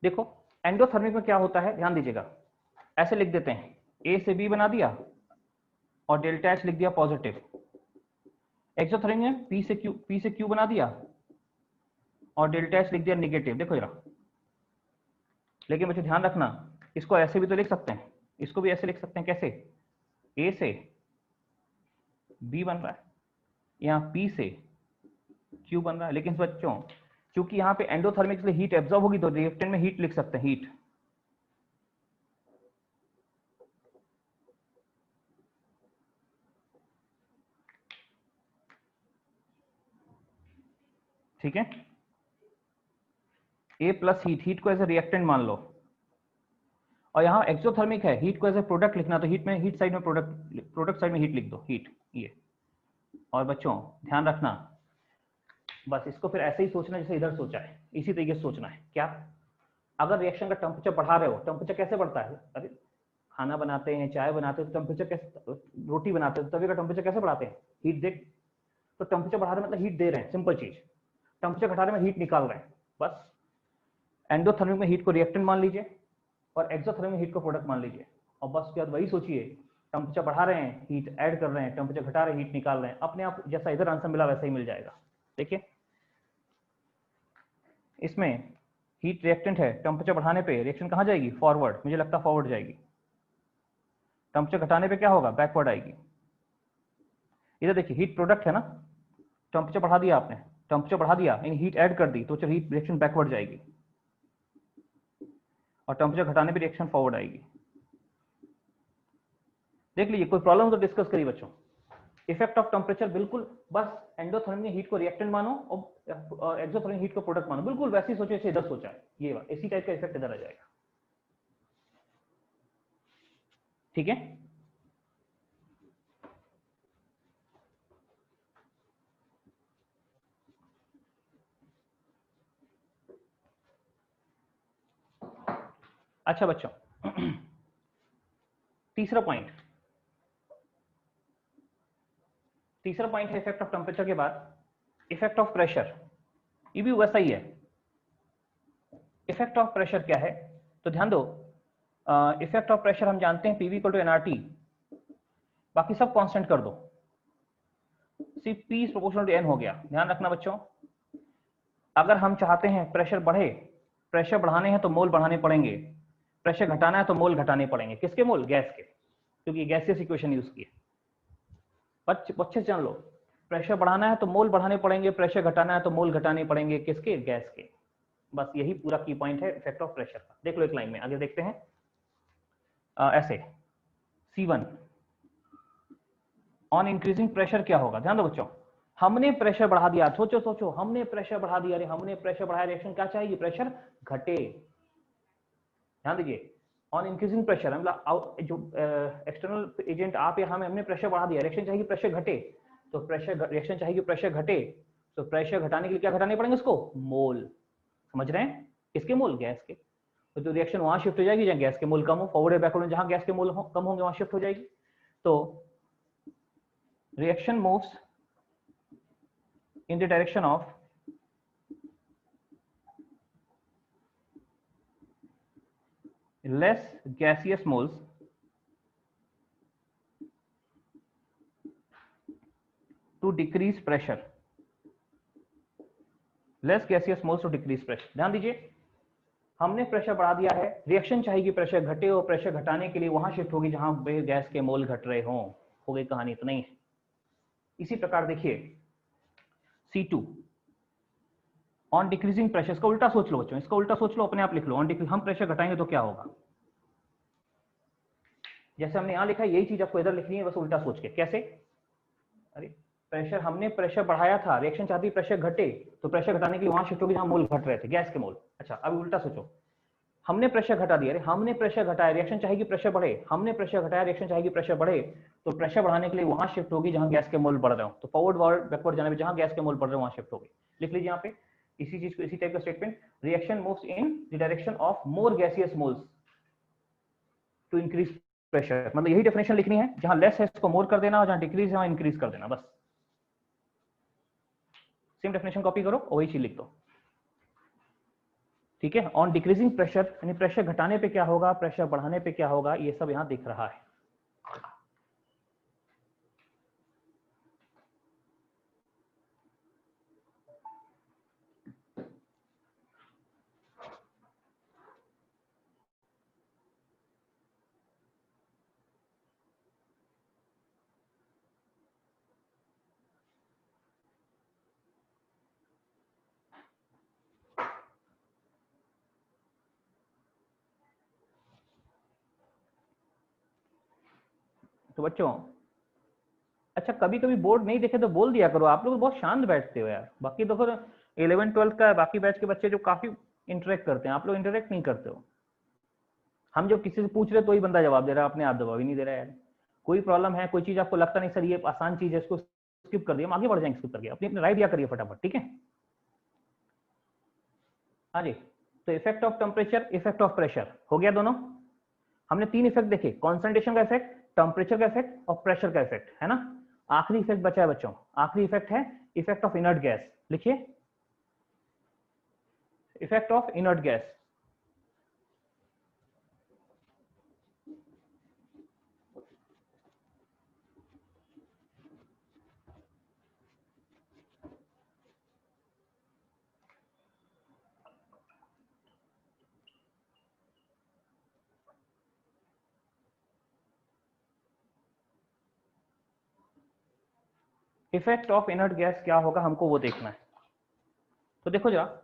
देखो एंडोथर्मिक में क्या होता है, ध्यान दीजिएगा, ऐसे लिख देते हैं, ए से बी बना दिया और डेल्टा एच लिख दिया पॉजिटिव। एक्सोथर्मिक में पी से क्यू बना दिया और डेल्टा एच लिख दिया निगेटिव। देखो जरा, लेकिन मुझे ध्यान रखना, इसको ऐसे भी तो लिख सकते हैं, इसको भी ऐसे लिख सकते हैं। कैसे? ए से बी बन रहा है, यहाँ पी से क्यू बन रहा है, लेकिन बच्चों क्योंकि यहाँ पे एंडोथर्मिक से हीट एब्जॉर्ब होगी तो रिएक्टेंट में हीट लिख सकते हैं, हीट। ठीक है, ए प्लस हीट, हीट को एज ए रिएक्टेंट मान लो, और यहाँ एक्सोथर्मिक है, हीट को एज ए प्रोडक्ट लिखना, तो हीट में, हीट साइड में प्रोडक्ट साइड में हीट लिख दो, हीट ये। और बच्चों ध्यान रखना, बस इसको फिर ऐसे ही सोचना जैसे इधर सोचा है, इसी तरीके से सोचना है। क्या? अगर रिएक्शन का टेम्परेचर बढ़ा रहे हो, टेम्परेचर कैसे बढ़ता है? अरे खाना बनाते हैं, चाय बनाते हैं तो टेम्परेचर कैसे, रोटी बनाते हैं तो तवे का टेम्परेचर कैसे बढ़ाते हैं? हीट देख, तो टेम्परेचर बढ़ा रहे मतलब हीट दे रहे हैं, सिंपल चीज। टेम्परेचर घटा रहे में हीट निकाल रहे हैं, बस। एंडोथर्मिक में हीट को रिएक्टेंट मान लीजिए और एक्सोथर्मिक में हीट को प्रोडक्ट मान लीजिए, और बस उसके बाद वही सोचिए, टेम्परेचर बढ़ा रहे हैं हीट ऐड कर रहे हैं, टेम्परेचर घटा रहे हैं हीट निकाल रहे हैं, अपने आप जैसा इधर आंसर मिला वैसा ही मिल जाएगा। देखिए इसमें हीट रिएक्टेंट है, टेम्परेचर बढ़ाने पे रिएक्शन कहाँ जाएगी? फॉरवर्ड, मुझे लगता है फॉरवर्ड जाएगी। टेम्परेचर घटाने पे क्या होगा? बैकवर्ड आएगी। इधर देखिए हीट प्रोडक्ट है ना, टेम्परेचर बढ़ा दिया आपने, टेम्परेचर बढ़ा दिया यानी हीट ऐड कर दी, तो हीट रिएक्शन बैकवर्ड जाएगी, और टेम्परेचर घटाने पे रिएक्शन फॉरवर्ड आएगी। देख लीजिए, कोई प्रॉब्लम हो तो डिस्कस करिए बच्चों। इफेक्ट ऑफ टेम्परेचर बिल्कुल बस एंडोथर्मिक हीट को रिएक्टेंट मानो और एक्सोथर्मिक हीट को प्रोडक्ट मानो, बिल्कुल वैसे ही सोचो जैसे इधर सोचा है, ये इसी टाइप का इफेक्ट इधर आ जाएगा। ठीक है, अच्छा बच्चों तीसरा पॉइंट है इफेक्ट ऑफ टेम्परेचर के बाद इफेक्ट ऑफ प्रेशर। ये भी वैसा ही है। इफेक्ट ऑफ प्रेशर क्या है? तो ध्यान दो, इफेक्ट ऑफ प्रेशर हम जानते हैं पीवी इक्वल टू एनआरटी, बाकी सब कांस्टेंट कर दो, सिर्फ P is proportional to N हो गया। ध्यान रखना बच्चों, अगर हम चाहते हैं प्रेशर बढ़े, प्रेशर बढ़ाने हैं तो मोल बढ़ाने पड़ेंगे, प्रेशर घटाना है तो मोल घटाने पड़ेंगे। किसके मोल? गैस के, क्योंकि गैसियस इक्वेशन यूज की है। अच्छे से जान लो, प्रेशर बढ़ाना है तो मोल बढ़ाने पड़ेंगे, प्रेशर घटाना है तो मोल घटाने पड़ेंगे। किसके? गैस के। बस यही पूरा की पॉइंट है इफेक्ट ऑफ प्रेशर का। देख लो एक लाइन में, आगे देखते हैं। ऐसे C1 ऑन इंक्रीजिंग प्रेशर क्या होगा? ध्यान दो बच्चों, हमने प्रेशर बढ़ा दिया, सोचो हमने प्रेशर बढ़ा दिया, अरे हमने प्रेशर बढ़ाया, रिएक्शन क्या चाहिए? प्रेशर घटे। ध्यान दीजिए, ऑन इंक्रीजिंग प्रेशर मतलब जो एक्सटर्नल एजेंट आप या हमने प्रेशर बढ़ा दिया, रिएक्शन चाहिए प्रेशर घटे, तो प्रेशर रिएक्शन चाहिए प्रेशर घटे, तो प्रेशर घटाने के लिए क्या घटाने पड़ेंगे उसको? मोल। समझ रहे हैं? किसके मोल? गैस के। तो रिएक्शन वहां शिफ्ट हो जाएगी जहां गैस के मोल कम हो, फॉरवर्ड बैकवर्ड में जहां गैस के मोल कम होंगे वहां शिफ्ट हो जाएगी। तो reaction moves in the direction of less gaseous moles to decrease pressure. Less gaseous moles to decrease pressure. ध्यान दीजिए, हमने प्रेशर बढ़ा दिया है, रिएक्शन चाहिए प्रेशर घटे, और प्रेशर घटाने के लिए वहां शिफ्ट होगी जहां गैस के मोल घट रहे हों। हो गई कहानी, इतना ही। इसी प्रकार देखिए C2 ऑन डिक्रीजिंग प्रेशर, इसका उल्टा सोच लो बच्चों, इसका उल्टा सोच लो, अपने आप लिख लो। हम प्रेशर घटाएंगे तो क्या होगा, जैसे हमने यहां लिखा है यही चीज आपको इधर लिखनी है, बस उल्टा सोच के। कैसे? अरे प्रेशर, हमने प्रेशर बढ़ाया था, रिएक्शन चाहती प्रेशर घटे, तो प्रेशर घटाने के लिए वहां शिफ्ट होगी जहां मोल घट रहे थे, गैस के मोल। अच्छा, अब उल्टा सोचो, हमने प्रेशर घटा दिया, अरे हमने प्रेशर घटाया, रिएक्शन चाहेगी प्रेशर बढ़े, हमने प्रेशर घटाया, रिएक्शन चाहेगी प्रेशर बढ़े, तो प्रेशर बढ़ाने के लिए वहां शिफ्ट होगी जहां गैस के मोल बढ़ रहे हो। तो फॉरवर्ड बैकवर्ड जाने में जहां गैस के मोल बढ़ रहे हो वहां शिफ्ट होगी। लिख लीजिए यहाँ पे इसी चीज को, इसी टाइप का statement, reaction moves in the direction of more gaseous moles to increase pressure. मतलब यही डेफिनेशन लिखनी है, जहां लेस है इसको मोर कर देना, और जहां डिक्रीज है वहां इंक्रीज कर देना, बस। सेम डेफिनेशन कॉपी करो और वही चीज लिख दो, ठीक है। ऑन डिक्रीजिंग प्रेशर, यानी प्रेशर घटाने पे क्या होगा, प्रेशर बढ़ाने पे क्या होगा, ये सब यहां दिख रहा है। तो बच्चों, अच्छा कभी कभी बोर्ड नहीं देखे तो बोल दिया करो, आप लोग बहुत शांत बैठते हो यार। बाकी तो फिर 11th-12th का बाकी बैच के बच्चे जो काफी इंटरेक्ट करते हैं, आप लोग इंटरेक्ट नहीं करते हो। हम जब किसी से पूछ रहे तो ही बंदा जवाब दे रहा है, अपने आप जवाब ही नहीं दे रहा है यार। कोई प्रॉब्लम है, कोई चीज आपको लगता नहीं सर ये आसान चीज है, इसको स्किप कर दिया, हम आगे बढ़ जाएंगे स्किप करके, अपनी अपनी राय दिया करिए फटाफट, ठीक है। हाँ जी, तो effect of temperature, effect of pressure हो गया दोनों। हमने 3 इफेक्ट देखे, कॉन्सेंट्रेशन का इफेक्ट, टेम्परेचर का इफेक्ट और प्रेशर का इफेक्ट, है ना। आखिरी इफेक्ट बचा है बच्चों, आखिरी इफेक्ट है इफेक्ट ऑफ इनर्ट गैस। लिखिए effect of inert gas. Effect of inert gas क्या होगा, हमको वो देखना है। तो देखो जरा,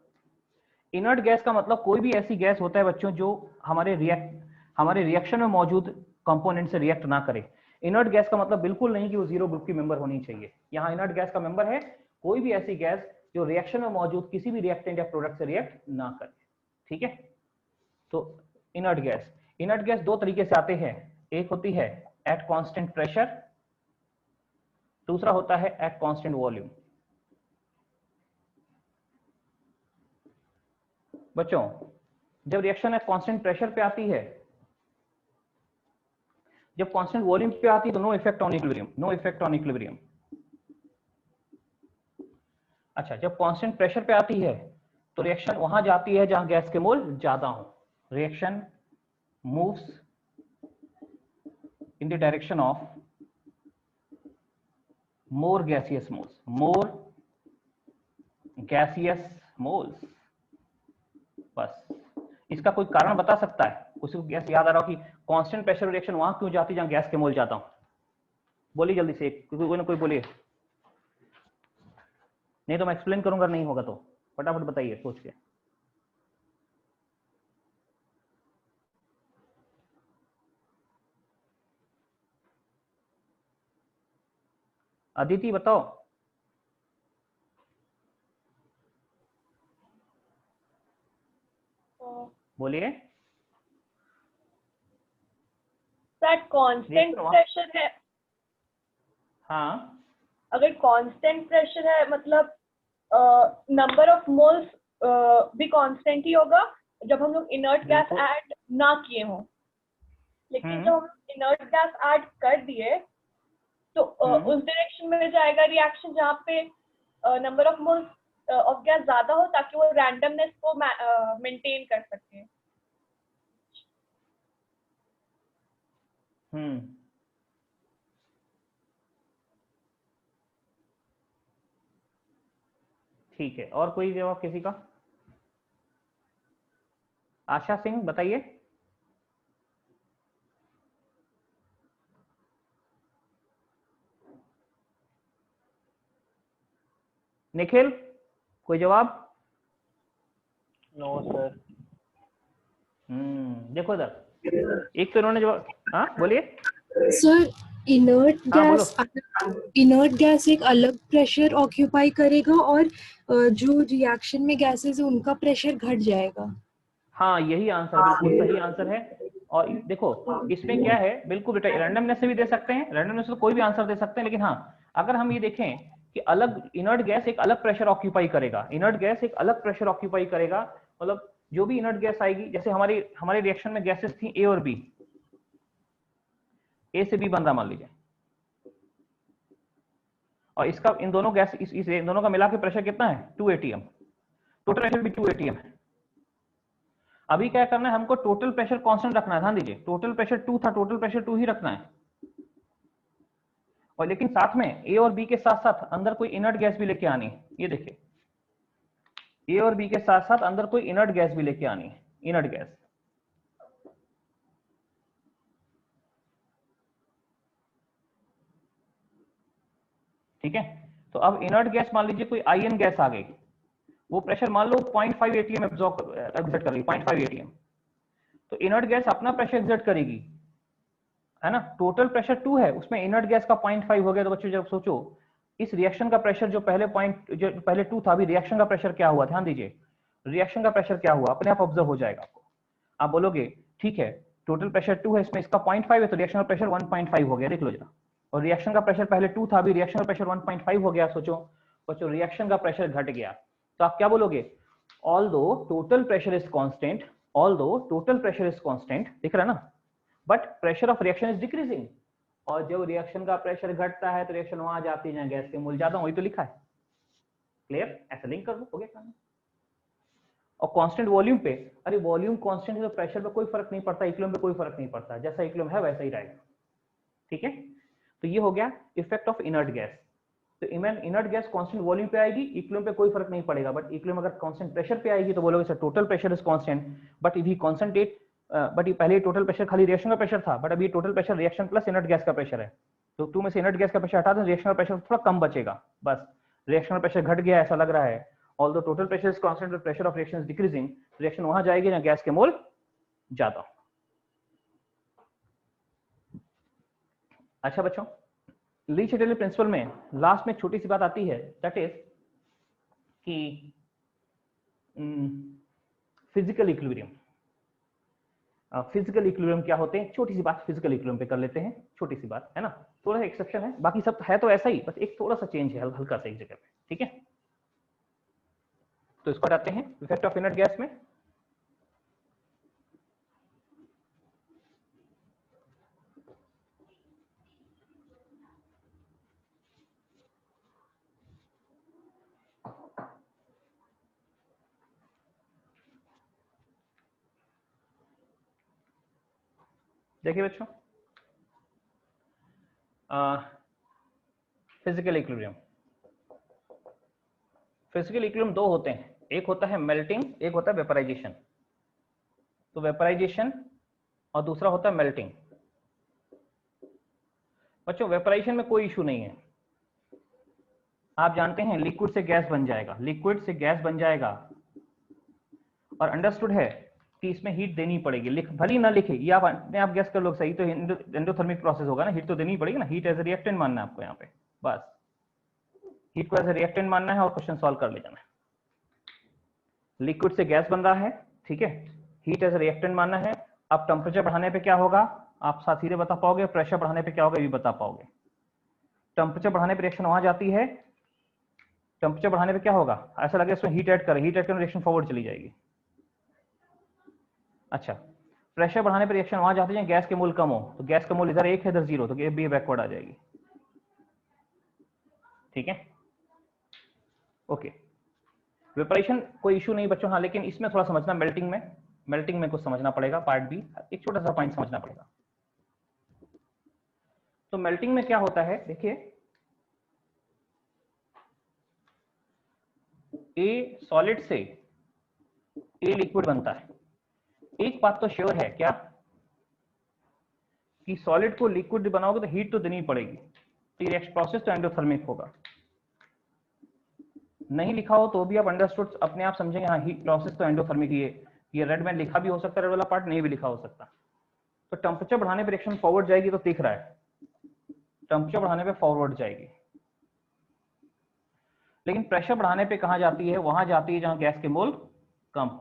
इनर्ट गैस का मतलब कोई भी ऐसी गैस होता है बच्चों जो हमारे रिएक्शन में मौजूद कंपोनेंट से रिएक्ट ना करे। इनर्ट गैस का मतलब बिल्कुल नहीं कि वो जीरो ग्रुप की मेंबर होनी चाहिए। यहाँ इनर्ट गैस का मेंबर है कोई भी ऐसी गैस जो रिएक्शन में मौजूद किसी भी रिएक्टेंट या प्रोडक्ट से रिएक्ट ना करे, ठीक है। तो इनर्ट गैस 2 तरीके से आते हैं, एक होती है एट कांस्टेंट प्रेशर, दूसरा होता है एट कांस्टेंट वॉल्यूम। बच्चों जब रिएक्शन एट कांस्टेंट प्रेशर पे आती है, जब कांस्टेंट वॉल्यूम पे आती है तो no effect on equilibrium, no effect on equilibrium. अच्छा, जब कांस्टेंट प्रेशर पे आती है तो रिएक्शन वहां जाती है जहां गैस के मोल ज्यादा हो। Reaction moves in the direction of more gaseous moles, more gaseous moles. बस इसका कोई कारण बता सकता है, उसी को गैस याद आ रहा हो कि कांस्टेंट प्रेशर रिएक्शन वहां क्यों जाती है जहां गैस के मोल ज्यादा हो। बोलिए जल्दी से, कोई ना कोई बोलिए, नहीं तो मैं एक्सप्लेन करूंगा, नहीं होगा तो फटाफट बताइए सोच के। अदिति बताओ, बोलिए। सर कांस्टेंट प्रेशर है, हाँ, अगर कांस्टेंट प्रेशर है मतलब नंबर ऑफ मोल्स भी कांस्टेंट ही होगा जब हम लोग इनर्ट गैस ऐड ना किए हों। लेकिन जब हम इनर्ट गैस ऐड कर दिए तो उस डायरेक्शन में जाएगा रिएक्शन जहाँ पे number of moles of gas ज्यादा हो, ताकि वो रैंडमनेस को मेंटेन कर सके। ठीक है, और कोई जवाब किसी का? आशा सिंह बताइए। निखिल कोई जवाब? No sir. देखो इधर, एक तो इन्होंने जवाब, हाँ बोलिए सर इनर्ट हाँ, गैस एक अलग प्रेशर ऑक्यूपाई करेगा और जो रिएक्शन में गैसेस है उनका प्रेशर घट जाएगा। हाँ यही आंसर, बिल्कुल सही आंसर है। और देखो इसमें क्या है, बिल्कुल बेटा रैंडमनेस से भी दे सकते हैं, रैंडमनेस से तो कोई भी आंसर दे सकते हैं, लेकिन हाँ अगर हम ये देखें कि अलग इनर्ट गैस एक अलग प्रेशर ऑक्यूपाई करेगा, इनर्ट गैस एक अलग प्रेशर ऑक्यूपाई करेगा, मतलब जो भी इनर्ट गैस आएगी, जैसे हमारे रिएक्शन में गैसेस थी ए और बी, ए से बी बन रहा मान लीजिए, और इसका इन दोनों गैस इन दोनों का मिला के प्रेशर कितना है 2 atm, टोटल प्रेशर भी 2 atm है। अभी क्या करना है, हमको टोटल प्रेशर कांस्टेंट रखना है, ध्यान दीजिए टोटल प्रेशर 2 था, टोटल प्रेशर 2 ही रखना है, और लेकिन साथ में ए और बी के साथ साथ अंदर कोई इनर्ट गैस भी लेके आनी है। ये देखिए ए और बी के साथ साथ अंदर कोई इनर्ट गैस भी लेके आनी है, इनर्ट गैस। ठीक है, तो अब इनर्ट गैस मान लीजिए कोई आयन गैस आ गई, वो प्रेशर मान लो 0.5 atm एग्जर्ट करेगी, 0.5 atm, तो इनर्ट गैस अपना प्रेशर एग्जर्ट करेगी, है ना। टोटल प्रेशर 2 है, उसमें इनर्ट गैस का 0.5 हो गया, तो बच्चों जब सोचो इस रिएक्शन का प्रेशर जो पहले 2 था, अभी रिएक्शन का प्रेशर क्या हुआ, ध्यान दीजिए रिएक्शन का प्रेशर क्या हुआ, अपने आप ऑब्जर्व हो जाएगा आपको। आप बोलोगे ठीक है टोटल प्रेशर 2 है, इसमें इसका 0.5 है, तो रिएक्शन का प्रेशर 1.5 हो गया, देख लो जरा। और रिएक्शन का प्रेशर पहले 2 था, अभी रिएक्शन का प्रेशर 1.5 हो गया, सोचो बच्चों रिएक्शन का प्रेशर घट गया, तो आप क्या बोलोगे, although total pressure is constant, although total pressure is constant, दिख रहा है ना, but pressure of reaction is decreasing, और जब रिएक्शन का प्रेशर घटता है तो रिएक्शन वहां जाती है जहां गैस के मोल ज्यादा, वही तो लिखा है। क्लियर, ऐसा लिंक कर दो, हो गया काम। और कांस्टेंट वॉल्यूम पे, अरे वॉल्यूम कांस्टेंट है तो प्रेशर पे कोई फर्क नहीं पड़ता, इक्विलिब्रियम पे कोई फर्क नहीं पड़ता, जैसा इक्विलिब्रियम है वैसा ही रहेगा। ठीक है, तो ये हो गया इफेक्ट ऑफ इनर्ट गैस। तो इनर्ट गैस कांस्टेंट वॉल्यूम पे आएगी, इक्विलिब्रियम पे कोई फर्क नहीं पड़ेगा, बट इक्विलिब्रियम अगर कांस्टेंट प्रेशर पे आएगी तो बोलोगे sir total pressure is constant, but if he concentrate, but ये पहले टोटल प्रेशर खाली रिएक्शन का प्रेशर था, बट अभी total pressure reaction plus inert gas का प्रेशर है, तो 2 में से इनर्ट गैस का प्रेशर हटा दें, रिएक्शन का प्रेशर थोड़ा कम बचेगा, बस रिएक्शन का प्रेशर घट गया ऐसा लग रहा है। Although total pressure is constant but pressure of reaction is decreasing, reaction वहां जाएगी जहां गैस के मोल ज्यादा। अच्छा बच्चों, ली चैटर्जी प्रिंसिपल में लास्ट में छोटी सी बात आती है, दैट इज कि फिजिकल इक्विलिब्रियम। फिजिकल इक्विलिब्रियम क्या होते हैं, छोटी सी बात फिजिकल इक्विलिब्रियम पे कर लेते हैं, छोटी सी बात है ना, थोड़ा सा एक्सेप्शन है, बाकी सब है तो ऐसा ही, बस एक थोड़ा सा चेंज है हल्का सा एक जगह पे। ठीक है, तो इसको हटाते हैं, इफेक्ट ऑफ इनर्ट गैस में देखिए बच्चों, फिजिकल इक्विलिब्रियम, फिजिकल इक्विलिब्रियम दो होते हैं, एक होता है मेल्टिंग, एक होता है वेपराइजेशन। तो वेपराइजेशन और दूसरा होता है मेल्टिंग। बच्चों वेपराइजेशन में कोई इशू नहीं है, आप जानते हैं लिक्विड से गैस बन जाएगा, लिक्विड से गैस बन जाएगा, और अंडरस्टूड है कि इसमें हीट देनी पड़ेगी, भली ना लिखे ये आप गैस कर लो सही, तो एंडोथर्मिक प्रोसेस होगा ना, हीट तो देनी पड़ेगी ना, हीट एज ए रिएक्टेंट मानना है आपको यहाँ पे, बस हीट को एज ए रिएक्टेंट मानना है और क्वेश्चन सॉल्व कर ले जाना है। लिक्विड से गैस बन रहा है, ठीक है, हीट एज ए रिएक्टेंट मानना है। अब टेम्परेचर बढ़ाने पे क्या होगा आप साथ सीधे बता पाओगे, प्रेशर बढ़ाने पे क्या होगा ये भी बता पाओगे। टेम्परेचर बढ़ाने पे रिएक्शन वहां जाती है, टेम्परेचर बढ़ाने पे क्या होगा, ऐसा लगे इसमें हीट ऐड करें, हीट ऐड करें रिएक्शन फॉरवर्ड चली जाएगी। अच्छा, प्रेशर बढ़ाने पर रिएक्शन वहां जाती है गैस के मोल कम हो, तो गैस का मोल इधर 1 है इधर 0, तो ये भी बैकवर्ड आ जाएगी। ठीक है, ओके। वेपरेशन कोई इशू नहीं बच्चों, हाँ लेकिन इसमें थोड़ा समझना, मेल्टिंग में कुछ समझना पड़ेगा, पार्ट बी एक छोटा सा पॉइंट समझना पड़ेगा। तो मेल्टिंग में क्या होता है, देखिए ए सॉलिड से ए लिक्विड बनता है। एक बात तो श्योर है क्या कि सॉलिड को लिक्विड बनाओगे तो हीट तो देनी पड़ेगी, तो ये प्रोसेस तो एंडोथर्मिक होगा। नहीं लिखा हो तो भी आप अंडरस्टूड अपने आप समझेंगे, हाँ हीट प्रोसेस तो एंडोथर्मिक ही है। ये रेड में लिखा भी हो सकता है, रेड वाला पार्ट नहीं भी लिखा हो सकता। तो टेम्परेचर बढ़ाने पर रिएक्शन फॉरवर्ड जाएगी, तो दिख रहा है टेम्परेचर बढ़ाने पे फॉरवर्ड जाएगी, लेकिन प्रेशर बढ़ाने पे कहां जाती है, वहां जाती है जहां गैस के मोल कम।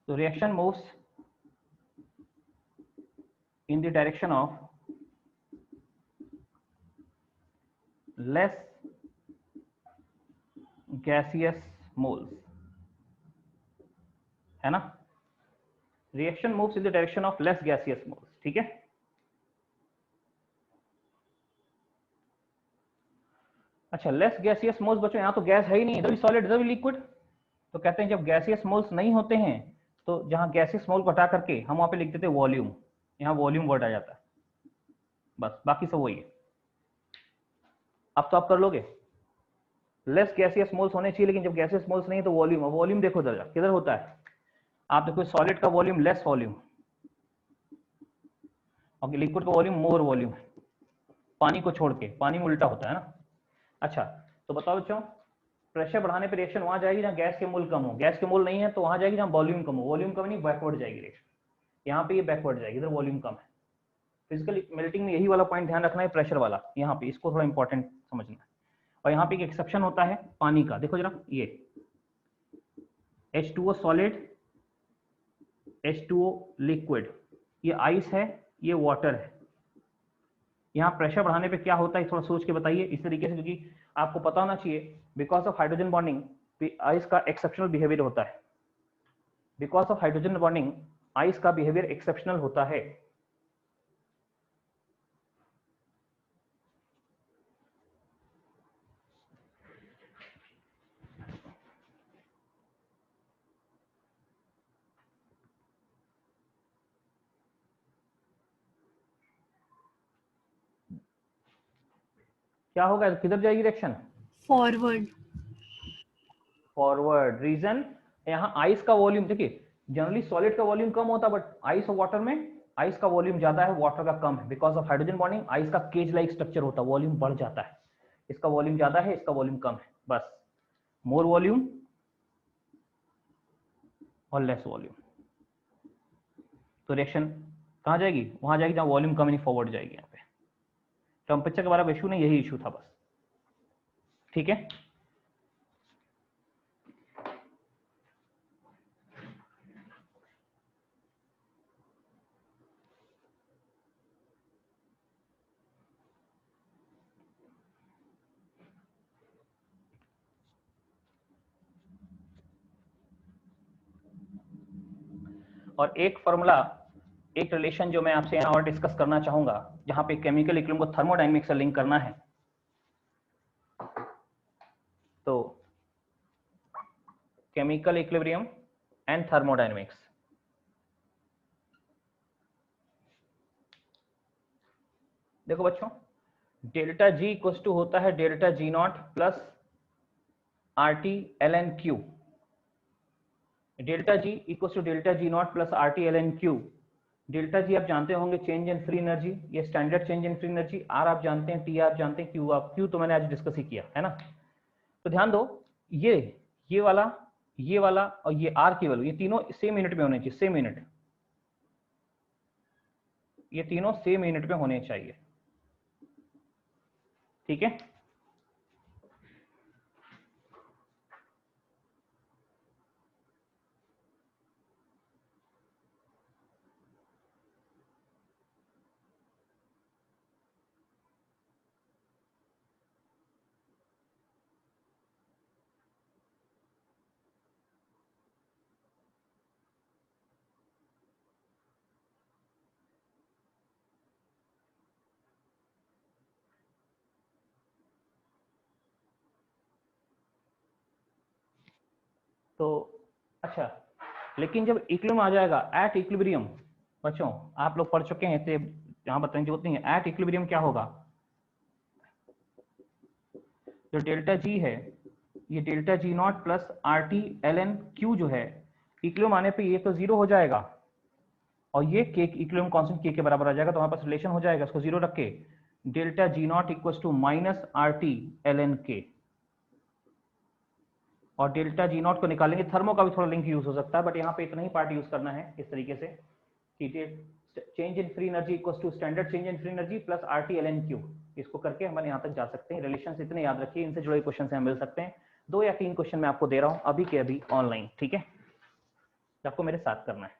तो reaction moves in the direction of less gaseous moles, है ना। Reaction moves in the direction of less gaseous moles, ठीक है। अच्छा, लेस गैसियस मोल्स बच्चों, यहां तो गैस है ही नहीं, इधर भी सॉलिड इधर भी लिक्विड। तो कहते हैं जब गैसियस मोल्स नहीं होते हैं तो जहां गैसियस मोल को हटा करके हम वहां पे लिख देते हैं वॉल्यूम, यहां वॉल्यूम वर्ड आ जाता है, बस बाकी सब वही है। अब तो आप कर लोगे, लेस गैसियस मोल्स होने चाहिए, लेकिन जब गैसियस मोल्स नहीं तो वॉल्यूम, वॉल्यूम देखो इधर किधर होता है, आप देखो सॉलिड का वॉल्यूम लेस वॉल्यूम और लिक्विड का वॉल्यूम मोर वॉल्यूम, पानी को छोड़ के, पानी में उल्टा होता है ना। अच्छा, तो बताओ बच्चों, प्रेशर बढ़ाने पर रिएक्शन वहां जाएगी जहां गैस के मोल कम हो, गैस के मोल नहीं है तो वहां जाएगी जहां वॉल्यूम कम हो, वॉल्यूम कम नहीं बैकवर्ड जाएगी रिएक्शन, यहाँ पे ये बैकवर्ड जाएगी, इधर वॉल्यूम कम है। फिजिकल मेल्टिंग में यही वाला पॉइंट ध्यान रखना है, प्रेशर वाला, यहाँ पे इसको थोड़ा इंपॉर्टेंट समझना है। और यहाँ पे एक एक्सेप्शन होता है पानी का, देखो जरा, ये H2O सॉलिड, H2O लिक्विड, ये आइस है, ये वाटर है। यहाँ प्रेशर बढ़ाने पे क्या होता है थोड़ा सोच के बताइए इस तरीके से, क्योंकि आपको पता होना चाहिए, because of hydrogen bonding ice का एक्सेप्शनल बिहेवियर होता है, because of hydrogen bonding ice का बिहेवियर एक्सेप्शनल होता है। क्या होगा, किधर जाएगी रिएक्शन, फॉरवर्ड। फॉरवर्ड। रीजन, यहाँ आइस का वॉल्यूम, देखिए जनरली सॉलिड का वॉल्यूम कम होता है, बट आइस और वाटर में आइस का वॉल्यूम ज्यादा है, वाटर का कम है, because of hydrogen bonding ice का केज लाइक स्ट्रक्चर होता है, वॉल्यूम बढ़ जाता है, इसका वॉल्यूम ज्यादा है, इसका वॉल्यूम कम है, बस मोर वॉल्यूम और लेस वॉल्यूम। तो रिएक्शन कहाँ जाएगी, वहां जाएगी जहां वॉल्यूम कम, नहीं फॉरवर्ड जाएगी। यहाँ पे टेम्परेचर के बारे में इशू नहीं, यही इशू था बस, ठीक है। और एक फॉर्मूला, एक रिलेशन जो मैं आपसे यहाँ और डिस्कस करना चाहूंगा, जहां पे केमिकल इक्विलिब्रियम को थर्मोडायनेमिक्स से लिंक करना है, तो केमिकल इक्विलिब्रियम एंड थर्मोडायनेमिक्स। देखो बच्चों, डेल्टा जी इक्वल्स टू होता है delta G not plus RT ln Q। Delta G equals to delta G not plus RT ln Q। Delta G आप जानते होंगे चेंज इन फ्री एनर्जी, ये standard change in free energy, R आप जानते हैं, T आप जानते हैं, Q तो मैंने आज डिस्कस ही किया है ना। तो ध्यान दो, ये वाला और ये R की वैल्यू, ये तीनों सेम यूनिट में होने चाहिए, सेम यूनिट, ये तीनों सेम यूनिट में होने चाहिए, ठीक है। तो अच्छा, लेकिन जब इक्विलिब्रियम आ जाएगा, एट इक्विलिब्रियम, बच्चों आप लोग पढ़ चुके हैं, यहाँ बताने की जरूरत नहीं है। एट इक्विलिब्रियम क्या होगा, जो डेल्टा जी है, ये delta G not plus R T L N Q जो है, इक्विलिब्रियम आने पे ये तो जीरो हो जाएगा, और ये के इक्विलिब्रियम कांस्टेंट के बराबर आ जाएगा, तो हमारे पास रिलेशन हो जाएगा, इसको जीरो रख के delta G not equal to minus R T L N K. और डेल्टा जी नॉट को निकालेंगे, थर्मो का भी थोड़ा लिंक यूज हो सकता है, बट यहाँ पे इतना ही पार्ट यूज करना है इस तरीके से कि change in free energy equal to standard change in free energy plus R T L N Q. इसको करके हम यहाँ तक जा सकते हैं। रिलेशन इतने याद रखिए, इनसे जुड़े क्वेश्चन से हम मिल सकते हैं। 2 या 3 क्वेश्चन मैं आपको दे रहा हूँ अभी के अभी ऑनलाइन, ठीक है, आपको मेरे साथ करना है।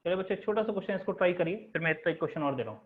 चलिए बच्चे, छोटा सा क्वेश्चन इसको ट्राई करिए, फिर मैं एक क्वेश्चन और दे रहा हूँ।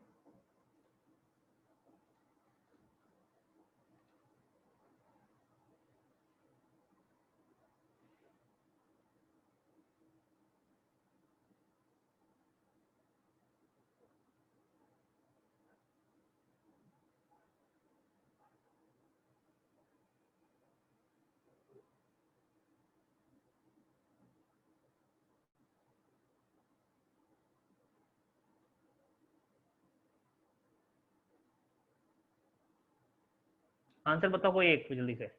आंसर बताओ कोई एक जल्दी से,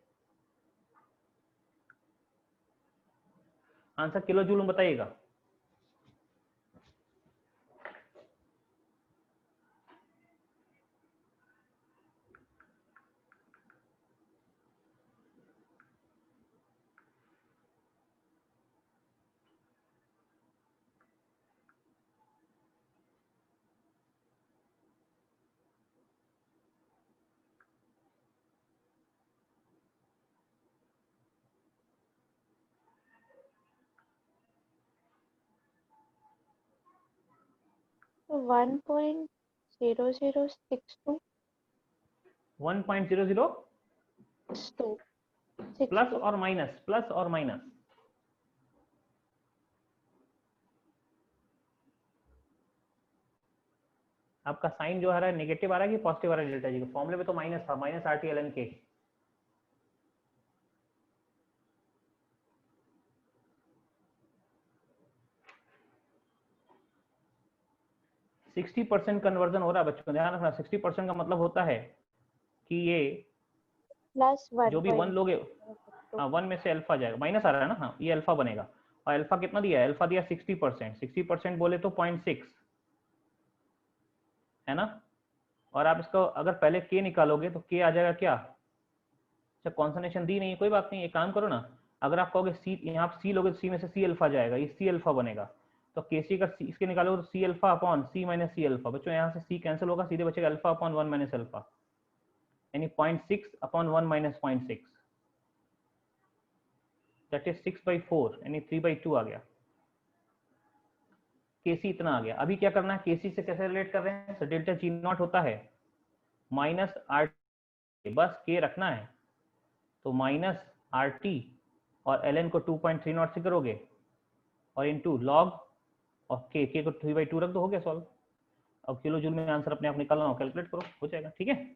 आंसर किलो जूल में बताइएगा। तो 1.0062 1.00 प्लस 62 और माइनस, प्लस और माइनस, आपका साइन जो आ रहा है नेगेटिव आ रहा है कि पॉजिटिव आ रहा है? डेल्टा जी के फॉर्मूले में तो माइनस था, minus R T L N K. Sixty % conversion हो रहा है बच्चों, ध्यान रखना। 60% का मतलब होता है कि ये प्लस जो भी 1 लोगे, हाँ 1 में से अल्फा जाएगा, माइनस आ रहा है ना, हाँ ये अल्फा बनेगा। और अल्फा कितना दिया है? अल्फा दिया 60%, 60% बोले तो 0.6 है ना। और आप इसको अगर पहले के निकालोगे तो के आ जाएगा क्या? अच्छा कॉन्सोनेशन दी नहीं है, कोई बात नहीं, एक काम करो ना, अगर आप कहोगे सी, यहाँ सी लोगे तो सी में से सी अल्फा जाएगा, ये सी अल्फा बनेगा। तो के सी का इसके निकालोगे तो सी अल्फा अपॉन सी माइनस सी अल्फा। बच्चों यहाँ से सी कैंसिल होगा, सीधे बचेगा अल्फा अपॉन 1 माइनस अल्फा, यानी 0.6 अपॉन 1 माइनस 0.6, दैट इज 6/4, यानी 3/2 आ गया। केसी इतना आ गया। अभी क्या करना है, केसी से कैसे रिलेट कर रहे हैं? तो डेल्टा जी नॉट होता है माइनस आर, बस के रखना है, तो माइनस आर टी और एल एन को 2.30 से करोगे और इनटू लॉग और के को 3/2 रख दो, हो गया सॉल्व। अब किलो जूल में आंसर अपने आप निकालना हो, कैलकुलेट करो, हो जाएगा, ठीक है।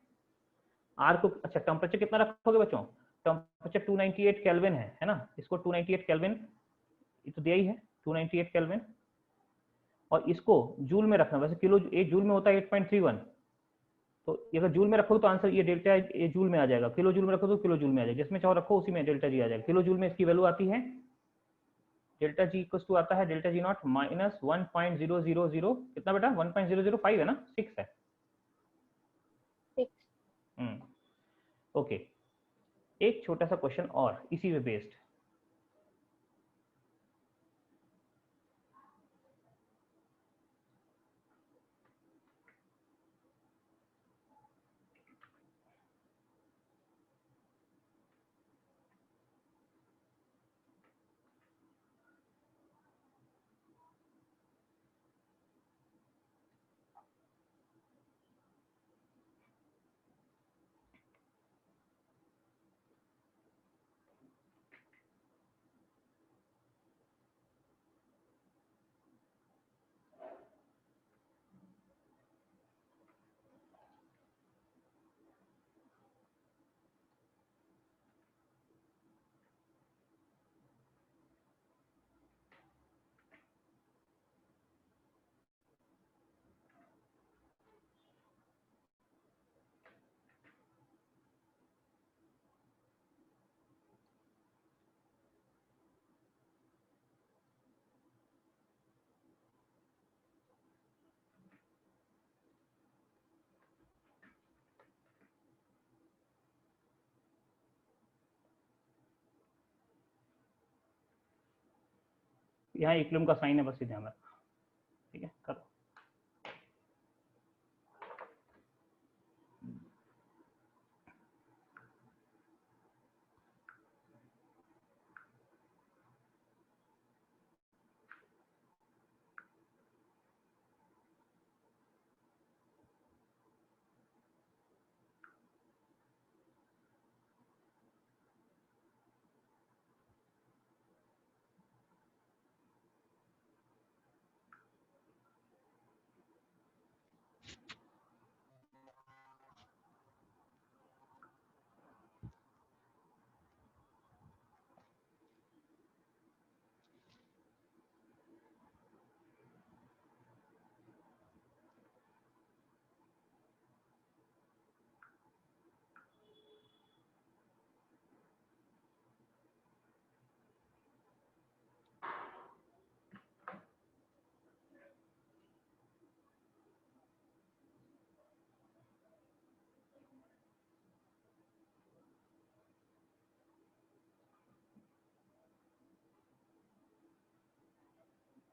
आर को अच्छा टेम्परेचर कितना रखोगे बच्चों? टेम्परेचर 298 केल्विन है ना, इसको 298 केल्विन ये तो दिया ही है 298 केल्विन, और इसको जूल में रखना, वैसे किलो एक जूल में होता है 8.31, तो अगर जूल में रखो तो आंसर ये डेल्टा ये जूल में आ जाएगा, किलो जूल में रखो तो किलो जूल में आ जाएगा, जिसमें चाहो रखो उसी में डेल्टा जी आ जाएगा। किलो जूल में इसकी वैल्यू आती है डेल्टा जी इक्वल टू आता है डेल्टा जी नॉट माइनस 1.000 कितना बेटा 1.005 है ना 6 है 6 ओके। एक छोटा सा क्वेश्चन और इसी पे बेस्ड, यहाँ इक्विलिब्रियम का साइन है, बस ये ध्यान रखना, ठीक है करो।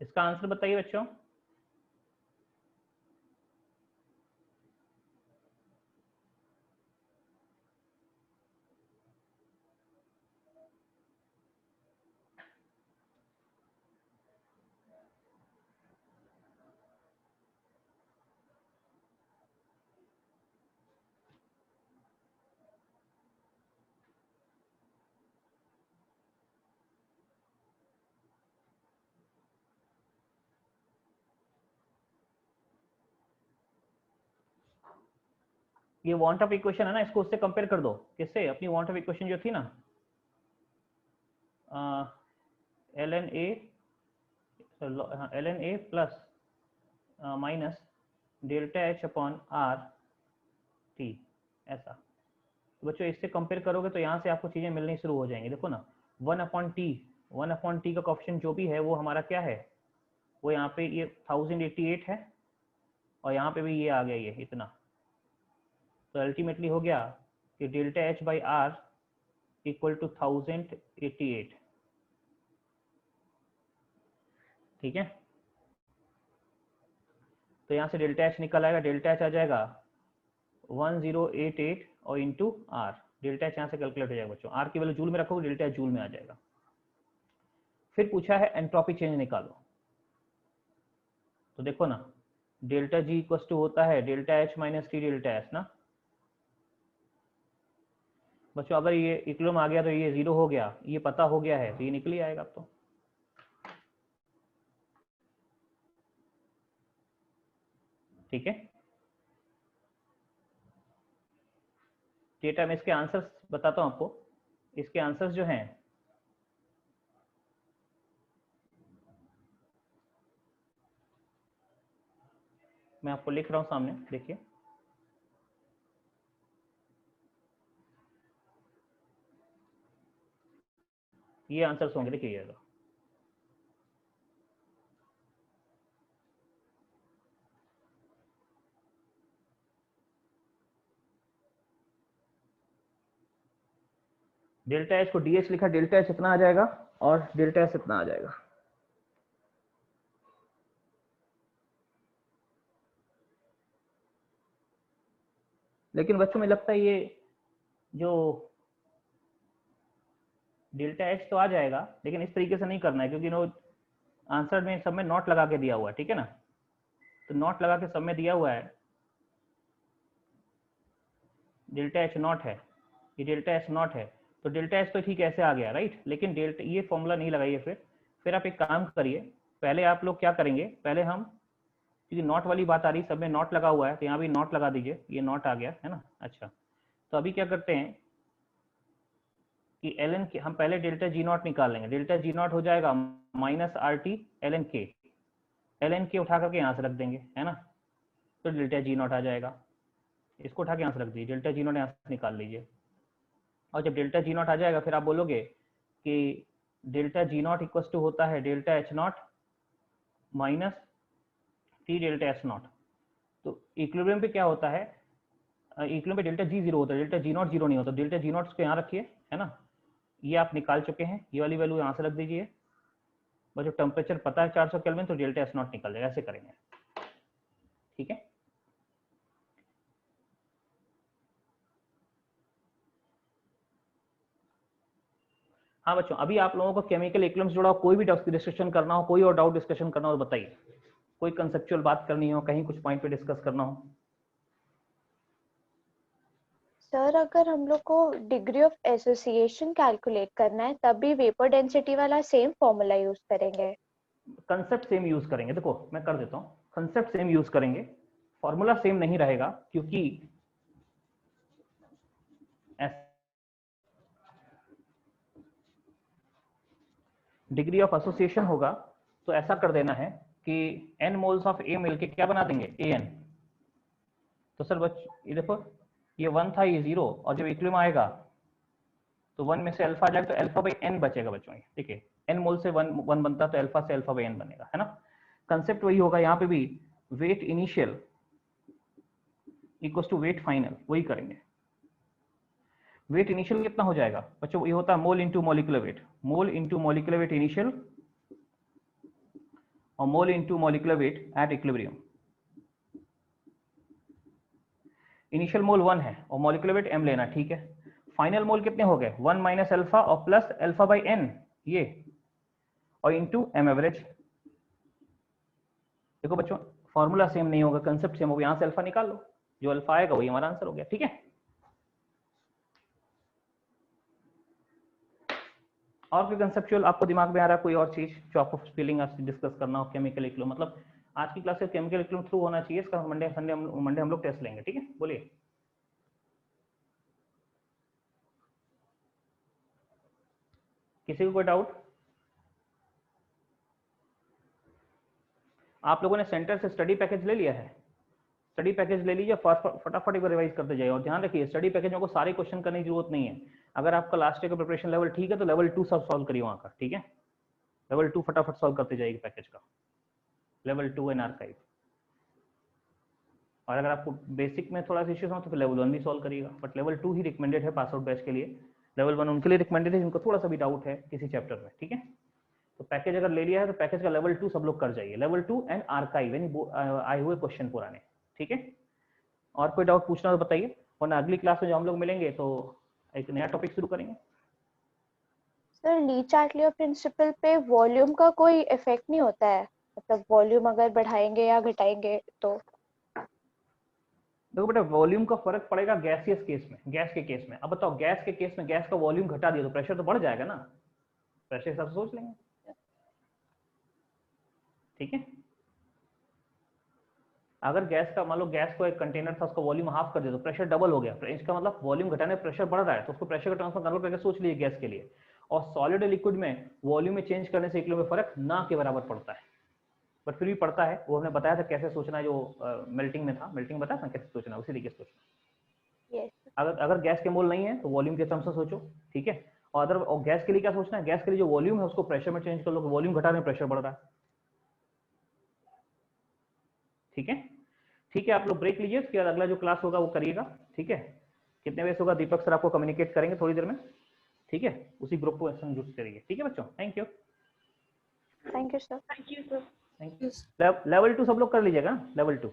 इसका आंसर बताइए बच्चों। ये वांट ऑफ इक्वेशन है ना, इसको उससे कंपेयर कर दो, किससे, अपनी वांट ऑफ इक्वेशन जो थी ना ln a plus minus delta H upon R T, ऐसा। तो बच्चों इससे कंपेयर करोगे तो यहाँ से आपको चीजें मिलनी शुरू हो जाएंगी। देखो ना 1/t का कोएफिशिएंट जो भी है वो हमारा क्या है, वो यहाँ पे ये 1088 है, और यहाँ पे भी ये आ गया ये इतना, तो अल्टीमेटली हो गया कि delta H by R equal to 1088, ठीक है। तो यहाँ से डेल्टा एच निकल आएगा, डेल्टा एच आ जाएगा 1088 और इंटू आर, डेल्टा एच यहाँ से कैलकुलेट हो जाएगा बच्चों, आर की वैल्यू जूल में रखोगे डेल्टा एच जूल में आ जाएगा। फिर पूछा है एंट्रोपी चेंज निकालो, तो देखो ना डेल्टा जी इक्वल टू होता है delta H minus T delta S ना बच्चों। अगर ये इक्विलिब्रियम आ गया तो ये 0 हो गया, ये पता हो गया है तो ये निकल ही आएगा अब तो, ठीक है। डेटा में इसके आंसर्स बताता हूँ आपको। इसके आंसर्स जो हैं मैं आपको लिख रहा हूं सामने, देखिए। ये आंसर्स होंगे, देखिए। डेल्टा एच को डीएच लिखा, डेल्टा एच इतना आ जाएगा और डेल्टा एस इतना आ जाएगा। लेकिन बच्चों में लगता है ये जो डेल्टा एच तो आ जाएगा, लेकिन इस तरीके से नहीं करना है, क्योंकि नो आंसर में सब में नॉट लगा के दिया हुआ है, ठीक है ना। तो नॉट लगा के सब में दिया हुआ है, डेल्टा एच नॉट है, ये डेल्टा एच नॉट है, तो डेल्टा एच तो ठीक ऐसे आ गया, राइट। लेकिन डेल्टा ये फॉर्मूला नहीं लगाइए। फिर आप एक काम करिए, पहले आप लोग क्या करेंगे, पहले हम, क्योंकि नॉट वाली बात आ रही, सब में नॉट लगा हुआ है, तो यहाँ भी नॉट लगा दीजिए, ये नॉट आ गया है ना। अच्छा, तो अभी क्या करते हैं कि ln के हम पहले डेल्टा जी नॉट निकाल लेंगे। डेल्टा जी नॉट हो जाएगा माइनस आर टी ln के उठा करके यहाँ से रख देंगे, है ना। तो डेल्टा जी नॉट आ जाएगा, इसको उठा के यहाँ से रख दीजिए, डेल्टा जी नॉट यहाँ से निकाल लीजिए। और जब डेल्टा जी नॉट आ जाएगा, फिर आप बोलोगे कि delta G not equal to होता है delta H not minus T delta S not. तो इक्विलिब्रियम पे क्या होता है, इक्विलिब्रियम पे डेल्टा जी जीरो होता है, डेल्टा जी नॉट जीरो नहीं होता। डेल्टा जी नॉट को यहाँ रखिए, है ना। ये आप निकाल चुके हैं, ये वाली वैल्यू यहाँ से रख दीजिए। बस जब टेम्परेचर पता है 400 केल्विन, तो डेल्टा एस नॉट निकल जाएगा, ऐसे करेंगे, ठीक है। हाँ बच्चों, अभी आप लोगों को केमिकल इक्विलिब्रियम से जुड़ा कोई भी डिस्कशन करना हो, कोई और डाउट डिस्कशन करना हो तो बताइए। कोई कंसेप्चुअल बात करनी हो, कहीं कुछ पॉइंट पे डिस्कस करना हो। सर अगर हम लोग को डिग्री ऑफ एसोसिएशन कैलकुलेट करना है, तब भी वेपर डेंसिटी वाला सेम फॉर्मूला यूज करेंगे? कंसेप्ट सेम यूज करेंगे। देखो मैं कर देता हूँ, कंसेप्ट सेम यूज करेंगे, फॉर्मूला सेम नहीं रहेगा, क्योंकि डिग्री ऑफ एसोसिएशन होगा तो ऐसा कर देना है कि n मोल्स ऑफ ए मिलके क्या बना देंगे, an। तो सर ये देखो, ये 1 था, ये 0, और जब इक्विलिब्रियम आएगा तो 1 में से अल्फा आ जाएगा, तो अल्फा बाई n बचेगा बच्चों। ये देखिए, n मोल से 1 बनता, तो अल्फा से अल्फा बाई n बनेगा, है ना। कंसेप्ट वही होगा यहाँ पे भी, weight initial equals to weight final, वही करेंगे। वेट इनिशियल कितना हो जाएगा बच्चों, ये होता है mole into molecular weight, mole into molecular weight initial और mole into molecular weight at equilibrium. Initial mole 1 है और मॉलिक्यूलर वेट m लेना, ठीक है। फाइनल मोल कितने हो गए, 1 माइनस अल्फा और प्लस अल्फा बाई n, ये, और इंटू m एवरेज। देखो बच्चों, फॉर्मूला सेम नहीं होगा, कंसेप्ट सेम होगा। यहां से अल्फा निकाल लो, जो अल्फा आएगा वही हमारा आंसर हो गया, ठीक है। और कोई कंसेप्चुअल आपको दिमाग में आ रहा है, कोई और चीज जो आपको फीलिंग आपसे डिस्कस करना हो केमिकल इक्विलिब्रियम, मतलब आज की क्लास से केमिकल इक्विलिब्रियम थ्रू होना चाहिए, इसका मंडे हम लोग टेस्ट लेंगे, ठीक है। बोलिए। किसी को कोई डाउट? आप लोगों ने सेंटर से स्टडी पैकेज ले लिया है? स्टडी पैकेज ले लीजिए, फटाफट एक बार रिवाइज करते जाइए। और ध्यान रखिए, स्टडी पैकेज में को सारे क्वेश्चन करने की जरूरत नहीं है। अगर आपका लास्ट ईयर का प्रिपरेशन लेवल ठीक है तो लेवल 2 सब सॉल्व करिए वहां का, ठीक है। लेवल 2 फटाफट सॉल्व करते जाइए पैकेज का, लेवल 2 एंड आर्काइव। और अगर आपको बेसिक में थोड़ा सा इश्यूज हो तो फिर लेवल 1 भी सॉल्व करिएगा, बट लेवल 2 ही रिकमेंडेड है पास आउट बैच के लिए। लेवल 1 उनके लिए रिकमेंडेड है जिनको थोड़ा सा भी डाउट है किसी चैप्टर में, ठीक है। तो पैकेज अगर ले लिया है तो पैकेज का लेवल 2 सब लोग कर जाइए, लेवल 2 एंड आर्काइव, यानी आए हुए क्वेश्चन पुराने, ठीक है। और कोई डाउट पूछना तो बताइए, वरना अगली क्लास में जो हम लोग मिलेंगे तो एक नया टॉपिक शुरू करेंगे। सर ली चार्टलियर प्रिंसिपल पे वॉल्यूम का कोई इफेक्ट नहीं होता है, मतलब वॉल्यूम अगर बढ़ाएंगे या घटाएंगे तो? देखो बेटा, वॉल्यूम का फर्क पड़ेगा गैसियस केस में, गैस के केस में। अब बताओ, गैस के केस में गैस का वॉल्यूम घटा दिया तो प्रेशर तो बढ़ जाएगा ना, प्रेशर हिसाब से सोच लेंगे, ठीक है। अगर गैस का मान लो गैस को एक कंटेनर था, उसका वॉल्यूम हाफ कर दिया तो प्रेशर डबल हो गया, इसका मतलब वॉल्यूम घटाने प्रेशर बढ़ रहा है, तो उसको प्रेशर का ट्रांसफर कन्वर्ट करके सोच लीजिए गैस के लिए। और सॉलिड और लिक्विड में वॉल्यूम में चेंज करने से इक्विलिब्रियम में फर्क ना के बराबर पड़ता है, बट फिर भी पड़ता है। वो हमने बताया था कैसे सोचना है, जो मेल्टिंग में था, मेल्टिंग बताया था कैसे सोचना, उसी तरीके से सोचना। यस अगर गैस के मोल नहीं है तो वॉल्यूम के टर्म्स से सोचो, ठीक है। और गैस के लिए क्या सोचना है, गैस के लिए जो वॉल्यूम है उसको प्रेशर में चेंज कर लो, वॉल्यूम घटा रहे हैं प्रेशर बढ़ रहा है, ठीक है। ठीक है, आप लोग ब्रेक लीजिए, उसके बाद अगला जो क्लास होगा वो करिएगा, ठीक है। कितने बजे होगा दीपक सर आपको कम्युनिकेट करेंगे थोड़ी देर में, ठीक है। उसी ग्रुप को संयुक्त करिए, ठीक है बच्चों। Thank you. Thank you sir. Thank you sir. Thank you. Level 2 सब लोग कर लीजिएगा, लेवल 2।